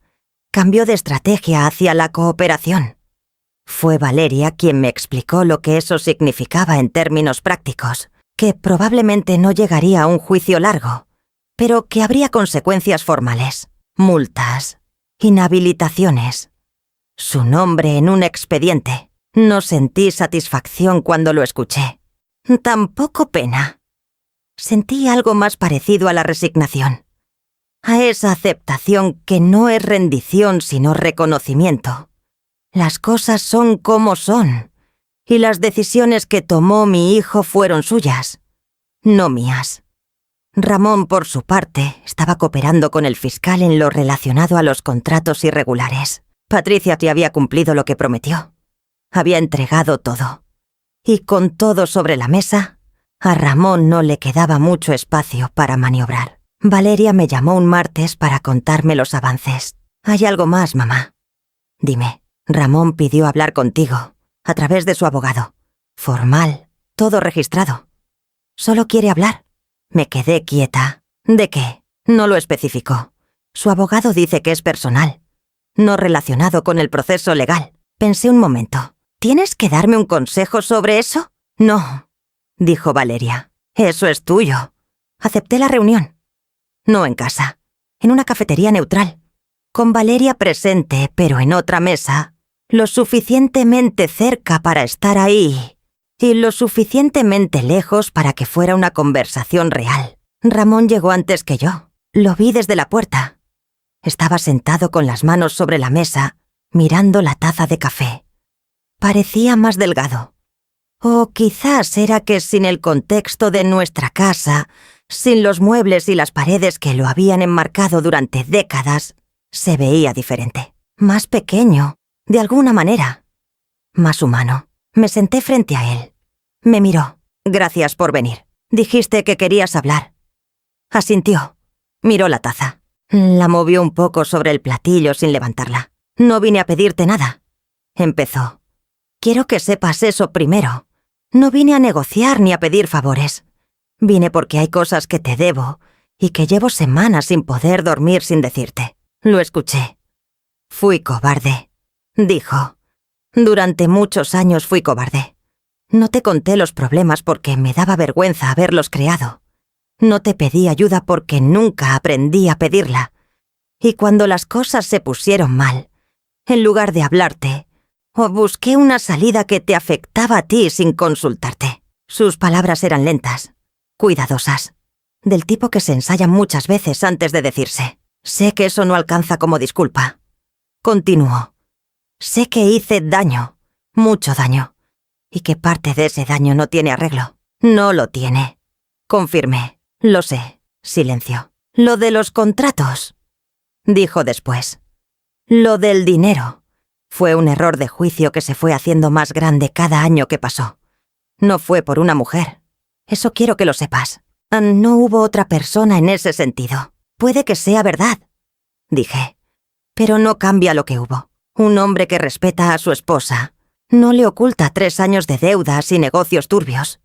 cambió de estrategia hacia la cooperación. Fue Valeria quien me explicó lo que eso significaba en términos prácticos, que probablemente no llegaría a un juicio largo, pero que habría consecuencias formales, multas, inhabilitaciones. Su nombre en un expediente. No sentí satisfacción cuando lo escuché. Tampoco pena. Sentí algo más parecido a la resignación, a esa aceptación que no es rendición sino reconocimiento. Las cosas son como son, y las decisiones que tomó mi hijo fueron suyas, no mías. Ramón, por su parte, estaba cooperando con el fiscal en lo relacionado a los contratos irregulares. Patricia te había cumplido lo que prometió. Había entregado todo. Y con todo sobre la mesa, a Ramón no le quedaba mucho espacio para maniobrar. Valeria me llamó un martes para contarme los avances. «Hay algo más, mamá». «Dime». «Ramón pidió hablar contigo, a través de su abogado. Formal, todo registrado. Solo quiere hablar». Me quedé quieta. ¿De qué? No lo especificó. Su abogado dice que es personal, no relacionado con el proceso legal. Pensé un momento. ¿Tienes que darme un consejo sobre eso? No, dijo Valeria. Eso es tuyo. Acepté la reunión. No en casa, en una cafetería neutral, con Valeria presente, pero en otra mesa, lo suficientemente cerca para estar ahí y lo suficientemente lejos para que fuera una conversación real. Ramón llegó antes que yo. Lo vi desde la puerta. Estaba sentado con las manos sobre la mesa, mirando la taza de café. Parecía más delgado. O quizás era que sin el contexto de nuestra casa, sin los muebles y las paredes que lo habían enmarcado durante décadas, se veía diferente. Más pequeño, de alguna manera. Más humano. Me senté frente a él. Me miró. «Gracias por venir. Dijiste que querías hablar». Asintió. Miró la taza. La movió un poco sobre el platillo sin levantarla. «No vine a pedirte nada». Empezó. «Quiero que sepas eso primero. No vine a negociar ni a pedir favores. Vine porque hay cosas que te debo y que llevo semanas sin poder dormir sin decirte». Lo escuché. «Fui cobarde», dijo. «Durante muchos años fui cobarde. No te conté los problemas porque me daba vergüenza haberlos creado. No te pedí ayuda porque nunca aprendí a pedirla. Y cuando las cosas se pusieron mal, en lugar de hablarte, o busqué una salida que te afectaba a ti sin consultarte». Sus palabras eran lentas, cuidadosas, del tipo que se ensayan muchas veces antes de decirse. «Sé que eso no alcanza como disculpa». Continuó. «Sé que hice daño, mucho daño, y que parte de ese daño no tiene arreglo». «No lo tiene», confirmé. «Lo sé». Silencio. «Lo de los contratos», dijo después. «Lo del dinero. Fue un error de juicio que se fue haciendo más grande cada año que pasó. No fue por una mujer. Eso quiero que lo sepas. No hubo otra persona en ese sentido. Puede que sea verdad», dije. «Pero no cambia lo que hubo. Un hombre que respeta a su esposa no le oculta 3 años de deudas y negocios turbios.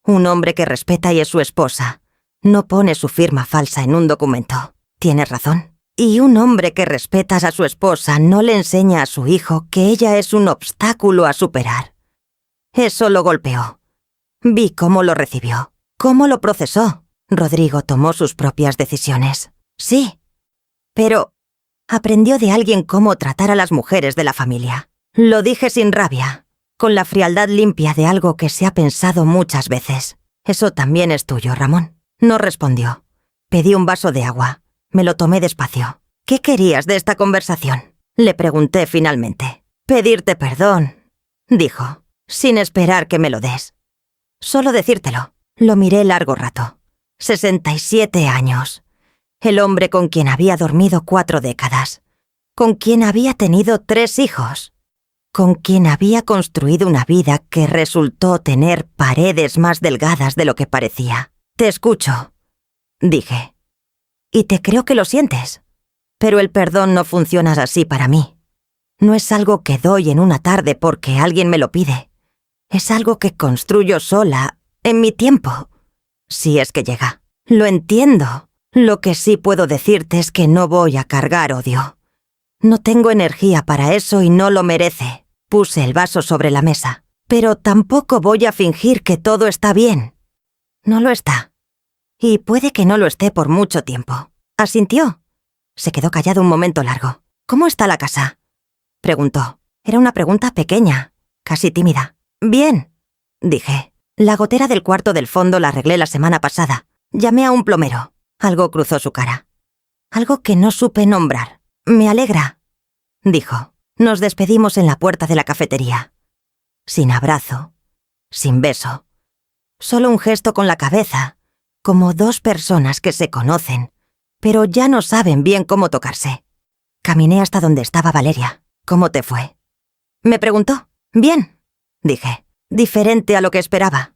Un hombre que respeta y es su esposa no pone su firma falsa en un documento. Tienes razón. Y un hombre que respeta a su esposa no le enseña a su hijo que ella es un obstáculo a superar». Eso lo golpeó. Vi cómo lo recibió, cómo lo procesó. Rodrigo tomó sus propias decisiones. Sí, pero aprendió de alguien cómo tratar a las mujeres de la familia. Lo dije sin rabia, con la frialdad limpia de algo que se ha pensado muchas veces. «Eso también es tuyo, Ramón». No respondió. Pedí un vaso de agua. Me lo tomé despacio. «¿Qué querías de esta conversación?», le pregunté finalmente. «Pedirte perdón», dijo, sin esperar que me lo des. «Solo decírtelo». Lo miré largo rato. 67 años. El hombre con quien había dormido 4 décadas. Con quien había tenido 3 hijos. Con quien había construido una vida que resultó tener paredes más delgadas de lo que parecía. «Te escucho», dije. «Y te creo que lo sientes. Pero el perdón no funciona así para mí. No es algo que doy en una tarde porque alguien me lo pide. Es algo que construyo sola, en mi tiempo. Si es que llega. Lo entiendo. Lo que sí puedo decirte es que no voy a cargar odio. No tengo energía para eso y no lo merece. Puse el vaso sobre la mesa. Pero tampoco voy a fingir que todo está bien. No lo está. Y puede que no lo esté por mucho tiempo. Asintió. Se quedó callado un momento largo. ¿Cómo está la casa?, preguntó. Era una pregunta pequeña, casi tímida. Bien, dije. La gotera del cuarto del fondo la arreglé la semana pasada. Llamé a un plomero. Algo cruzó su cara. Algo que no supe nombrar. Me alegra, dijo. Nos despedimos en la puerta de la cafetería. Sin abrazo, sin beso. Solo un gesto con la cabeza, como dos personas que se conocen, pero ya no saben bien cómo tocarse. Caminé hasta donde estaba Valeria. ¿Cómo te fue?, me preguntó. Bien, dije. Diferente a lo que esperaba.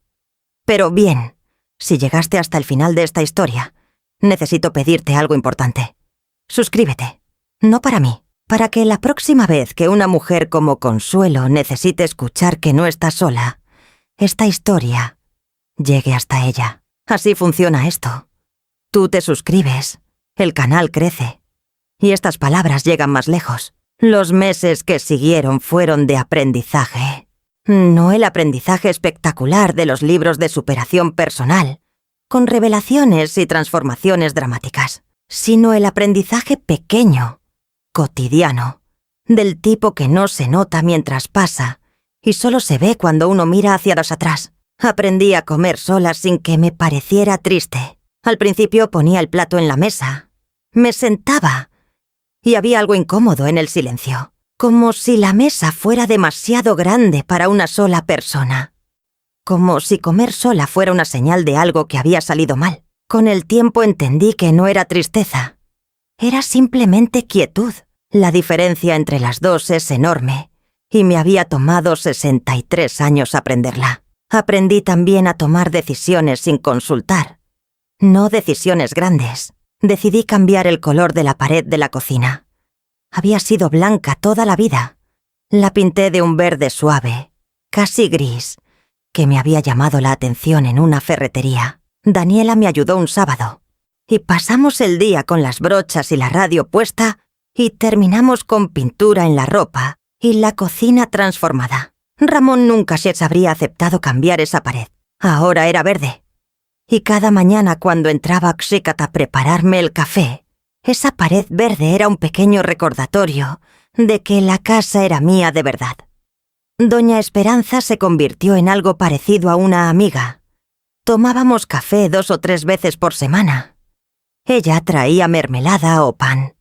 Pero bien, si llegaste hasta el final de esta historia, necesito pedirte algo importante. Suscríbete. No para mí, para que la próxima vez que una mujer como Consuelo necesite escuchar que no está sola, esta historia llegue hasta ella. Así funciona esto. Tú te suscribes, el canal crece, y estas palabras llegan más lejos. Los meses que siguieron fueron de aprendizaje. No el aprendizaje espectacular de los libros de superación personal, con revelaciones y transformaciones dramáticas, sino el aprendizaje pequeño, cotidiano, del tipo que no se nota mientras pasa y solo se ve cuando uno mira hacia atrás. Aprendí a comer sola sin que me pareciera triste. Al principio ponía el plato en la mesa, me sentaba y había algo incómodo en el silencio. Como si la mesa fuera demasiado grande para una sola persona. Como si comer sola fuera una señal de algo que había salido mal. Con el tiempo entendí que no era tristeza. Era simplemente quietud. La diferencia entre las dos es enorme, y me había tomado 63 años aprenderla. Aprendí también a tomar decisiones sin consultar. No decisiones grandes. Decidí cambiar el color de la pared de la cocina. Había sido blanca toda la vida. La pinté de un verde suave, casi gris, que me había llamado la atención en una ferretería. Daniela me ayudó un sábado, y pasamos el día con las brochas y la radio puesta, y terminamos con pintura en la ropa y la cocina transformada. Ramón nunca se habría aceptado cambiar esa pared. Ahora era verde. Y cada mañana cuando entraba Xicat a prepararme el café, esa pared verde era un pequeño recordatorio de que la casa era mía de verdad. Doña Esperanza se convirtió en algo parecido a una amiga. Tomábamos café 2 o 3 veces por semana. Ella traía mermelada o pan.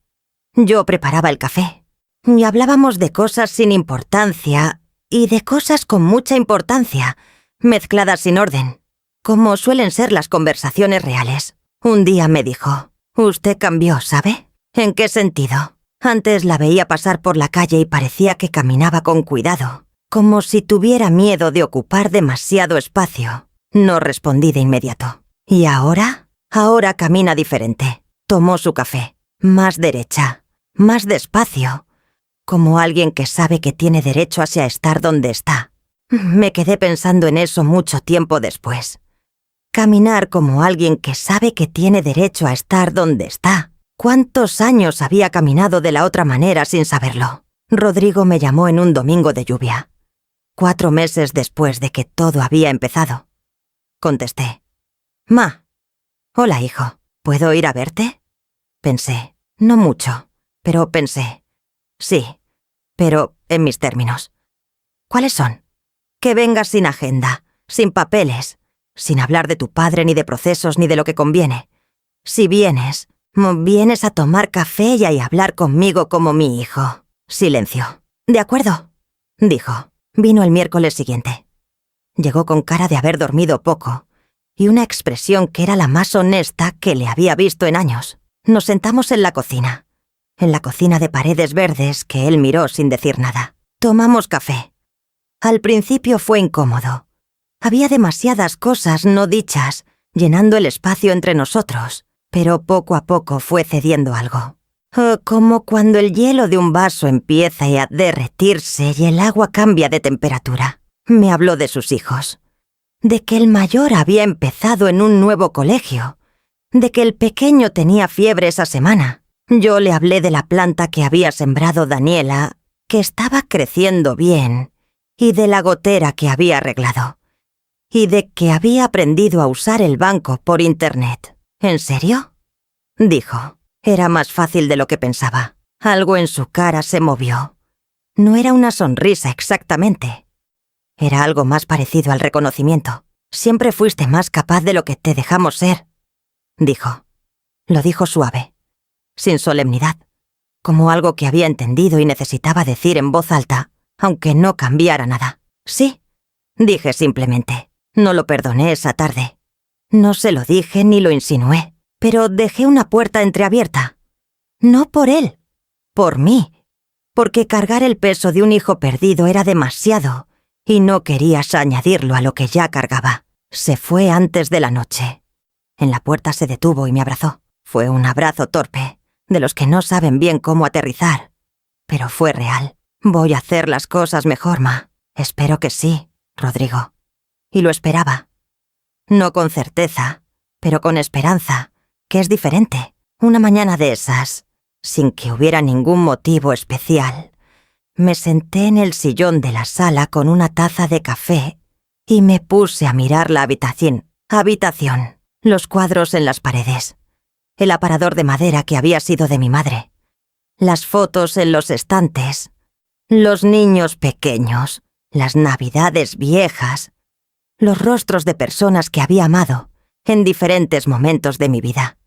Yo preparaba el café. Y hablábamos de cosas sin importancia y de cosas con mucha importancia, mezcladas sin orden, como suelen ser las conversaciones reales. Un día me dijo: «Usted cambió, ¿sabe? ¿En qué sentido? Antes la veía pasar por la calle y parecía que caminaba con cuidado, como si tuviera miedo de ocupar demasiado espacio». No respondí de inmediato. ¿Y ahora? Ahora camina diferente. Tomó su café, más derecha, más despacio, como alguien que sabe que tiene derecho hacia estar donde está. Me quedé pensando en eso mucho tiempo después. Caminar como alguien que sabe que tiene derecho a estar donde está. ¿Cuántos años había caminado de la otra manera sin saberlo? Rodrigo me llamó en un domingo de lluvia, 4 meses después de que todo había empezado. Contesté: «Ma». «Hola, hijo. ¿Puedo ir a verte?». Pensé. No mucho, pero pensé. Sí, pero en mis términos. ¿Cuáles son? Que vengas sin agenda, sin papeles, sin hablar de tu padre ni de procesos ni de lo que conviene. Si vienes, vienes a tomar café y a hablar conmigo como mi hijo. Silencio. «De acuerdo», dijo. Vino el miércoles siguiente. Llegó con cara de haber dormido poco y una expresión que era la más honesta que le había visto en años. Nos sentamos en la cocina de paredes verdes que él miró sin decir nada. Tomamos café. Al principio fue incómodo. Había demasiadas cosas no dichas, llenando el espacio entre nosotros, pero poco a poco fue cediendo algo. Como cuando el hielo de un vaso empieza a derretirse y el agua cambia de temperatura. Me habló de sus hijos, de que el mayor había empezado en un nuevo colegio, de que el pequeño tenía fiebre esa semana. Yo le hablé de la planta que había sembrado Daniela, que estaba creciendo bien, y de la gotera que había arreglado, y de que había aprendido a usar el banco por internet. ¿En serio?, dijo. Era más fácil de lo que pensaba. Algo en su cara se movió. No era una sonrisa exactamente. Era algo más parecido al reconocimiento. Siempre fuiste más capaz de lo que te dejamos ser, dijo. Lo dijo suave, sin solemnidad, como algo que había entendido y necesitaba decir en voz alta, aunque no cambiara nada. Sí, dije simplemente. No lo perdoné esa tarde. No se lo dije ni lo insinué, pero dejé una puerta entreabierta. No por él, por mí, porque cargar el peso de un hijo perdido era demasiado, y no querías añadirlo a lo que ya cargaba. Se fue antes de la noche. En la puerta se detuvo y me abrazó. Fue un abrazo torpe, de los que no saben bien cómo aterrizar. Pero fue real. Voy a hacer las cosas mejor, Ma. Espero que sí, Rodrigo. Y lo esperaba. No con certeza, pero con esperanza, que es diferente. Una mañana de esas, sin que hubiera ningún motivo especial, me senté en el sillón de la sala con una taza de café y me puse a mirar la habitación, los cuadros en las paredes, el aparador de madera que había sido de mi madre, las fotos en los estantes, los niños pequeños, las navidades viejas, los rostros de personas que había amado en diferentes momentos de mi vida.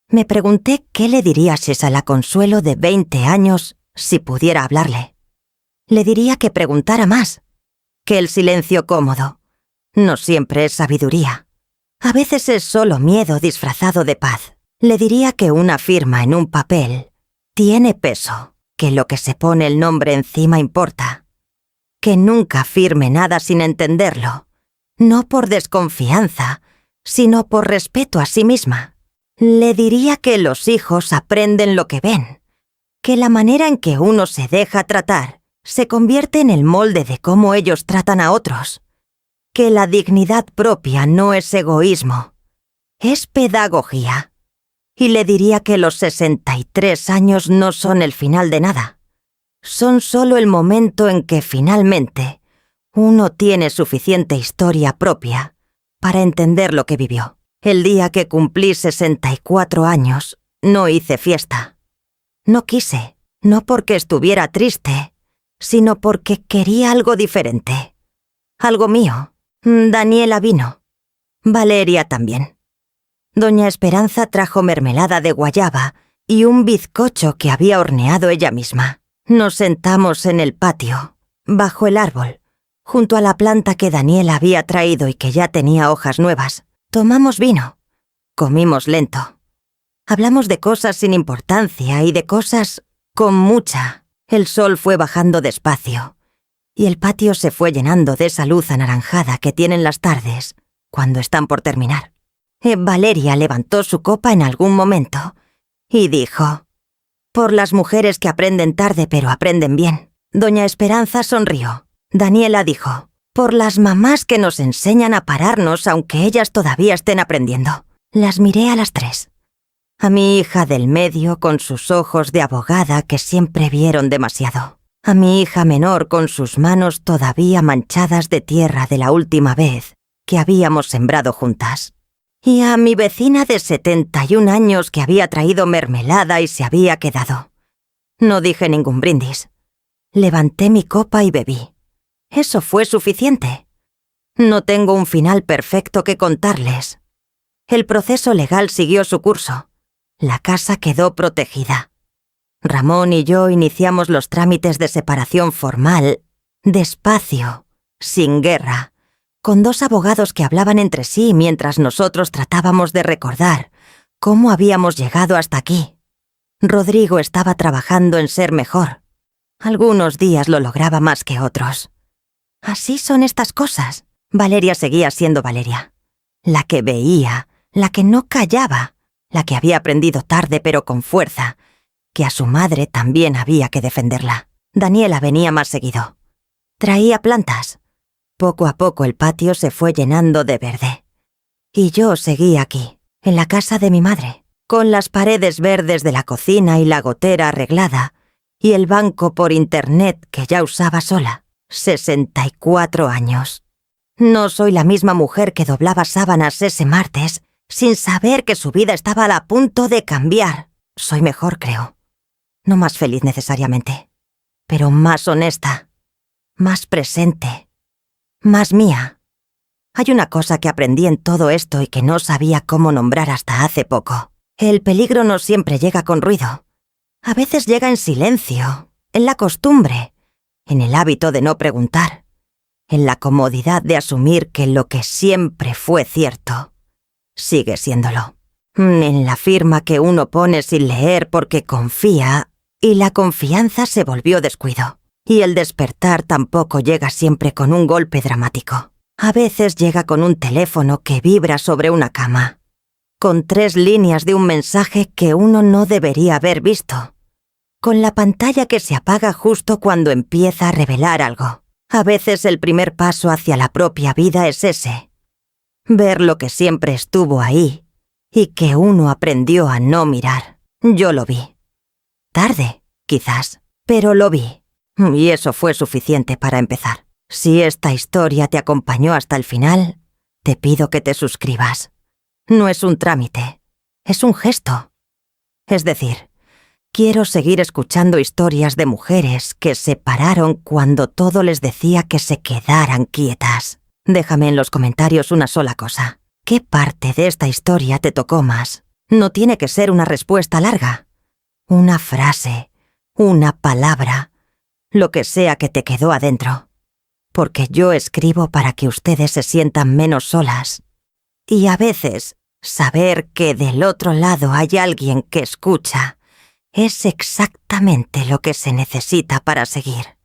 Me pregunté qué le diría a la Consuelo de 20 años si pudiera hablarle. Le diría que preguntara más, que el silencio cómodo no siempre es sabiduría. A veces es solo miedo disfrazado de paz. Le diría que una firma en un papel tiene peso, que lo que se pone el nombre encima importa, que nunca firme nada sin entenderlo, no por desconfianza, sino por respeto a sí misma. Le diría que los hijos aprenden lo que ven, que la manera en que uno se deja tratar se convierte en el molde de cómo ellos tratan a otros, que la dignidad propia no es egoísmo, es pedagogía. Y le diría que los 63 años no son el final de nada, son solo el momento en que finalmente uno tiene suficiente historia propia para entender lo que vivió. El día que cumplí 64 años, no hice fiesta. No quise, no porque estuviera triste, sino porque quería algo diferente. Algo mío. Daniela vino. Valeria también. Doña Esperanza trajo mermelada de guayaba y un bizcocho que había horneado ella misma. Nos sentamos en el patio, bajo el árbol, junto a la planta que Daniela había traído y que ya tenía hojas nuevas. Tomamos vino. Comimos lento. Hablamos de cosas sin importancia y de cosas con mucha. El sol fue bajando despacio, y el patio se fue llenando de esa luz anaranjada que tienen las tardes cuando están por terminar. Valeria levantó su copa en algún momento y dijo: «Por las mujeres que aprenden tarde pero aprenden bien». Doña Esperanza sonrió. Daniela dijo: «Por las mamás que nos enseñan a pararnos aunque ellas todavía estén aprendiendo». Las miré a las tres. A mi hija del medio con sus ojos de abogada que siempre vieron demasiado. A mi hija menor con sus manos todavía manchadas de tierra de la última vez que habíamos sembrado juntas. Y a mi vecina de 71 años que había traído mermelada y se había quedado. No dije ningún brindis. Levanté mi copa y bebí. Eso fue suficiente. No tengo un final perfecto que contarles. El proceso legal siguió su curso. La casa quedó protegida. Ramón y yo iniciamos los trámites de separación formal, despacio, sin guerra, con 2 abogados que hablaban entre sí mientras nosotros tratábamos de recordar cómo habíamos llegado hasta aquí. Rodrigo estaba trabajando en ser mejor. Algunos días lo lograba más que otros. Así son estas cosas. Valeria seguía siendo Valeria. La que veía, la que no callaba, la que había aprendido tarde pero con fuerza, que a su madre también había que defenderla. Daniela venía más seguido. Traía plantas. Poco a poco el patio se fue llenando de verde. Y yo seguí aquí, en la casa de mi madre, con las paredes verdes de la cocina y la gotera arreglada, Y el banco por internet que ya usaba sola. 64 años. No soy la misma mujer que doblaba sábanas ese martes sin saber que su vida estaba a punto de cambiar. Soy mejor, creo. No más feliz necesariamente, pero más honesta, más presente, más mía. Hay una cosa que aprendí en todo esto y que no sabía cómo nombrar hasta hace poco. El peligro no siempre llega con ruido. A veces llega en silencio, en la costumbre, en el hábito de no preguntar, en la comodidad de asumir que lo que siempre fue cierto sigue siéndolo. En la firma que uno pone sin leer porque confía, y la confianza se volvió descuido. Y el despertar tampoco llega siempre con un golpe dramático. A veces llega con un teléfono que vibra sobre una cama, con 3 líneas de un mensaje que uno no debería haber visto, con la pantalla que se apaga justo cuando empieza a revelar algo. A veces el primer paso hacia la propia vida es ese: ver lo que siempre estuvo ahí y que uno aprendió a no mirar. Yo lo vi. Tarde, quizás, pero lo vi. Y eso fue suficiente para empezar. Si esta historia te acompañó hasta el final, te pido que te suscribas. No es un trámite, es un gesto. Es decir, quiero seguir escuchando historias de mujeres que se pararon cuando todo les decía que se quedaran quietas. Déjame en los comentarios una sola cosa. ¿Qué parte de esta historia te tocó más? No tiene que ser una respuesta larga. Una frase, una palabra, lo que sea que te quedó adentro. Porque yo escribo para que ustedes se sientan menos solas. Y a veces, saber que del otro lado hay alguien que escucha es exactamente lo que se necesita para seguir.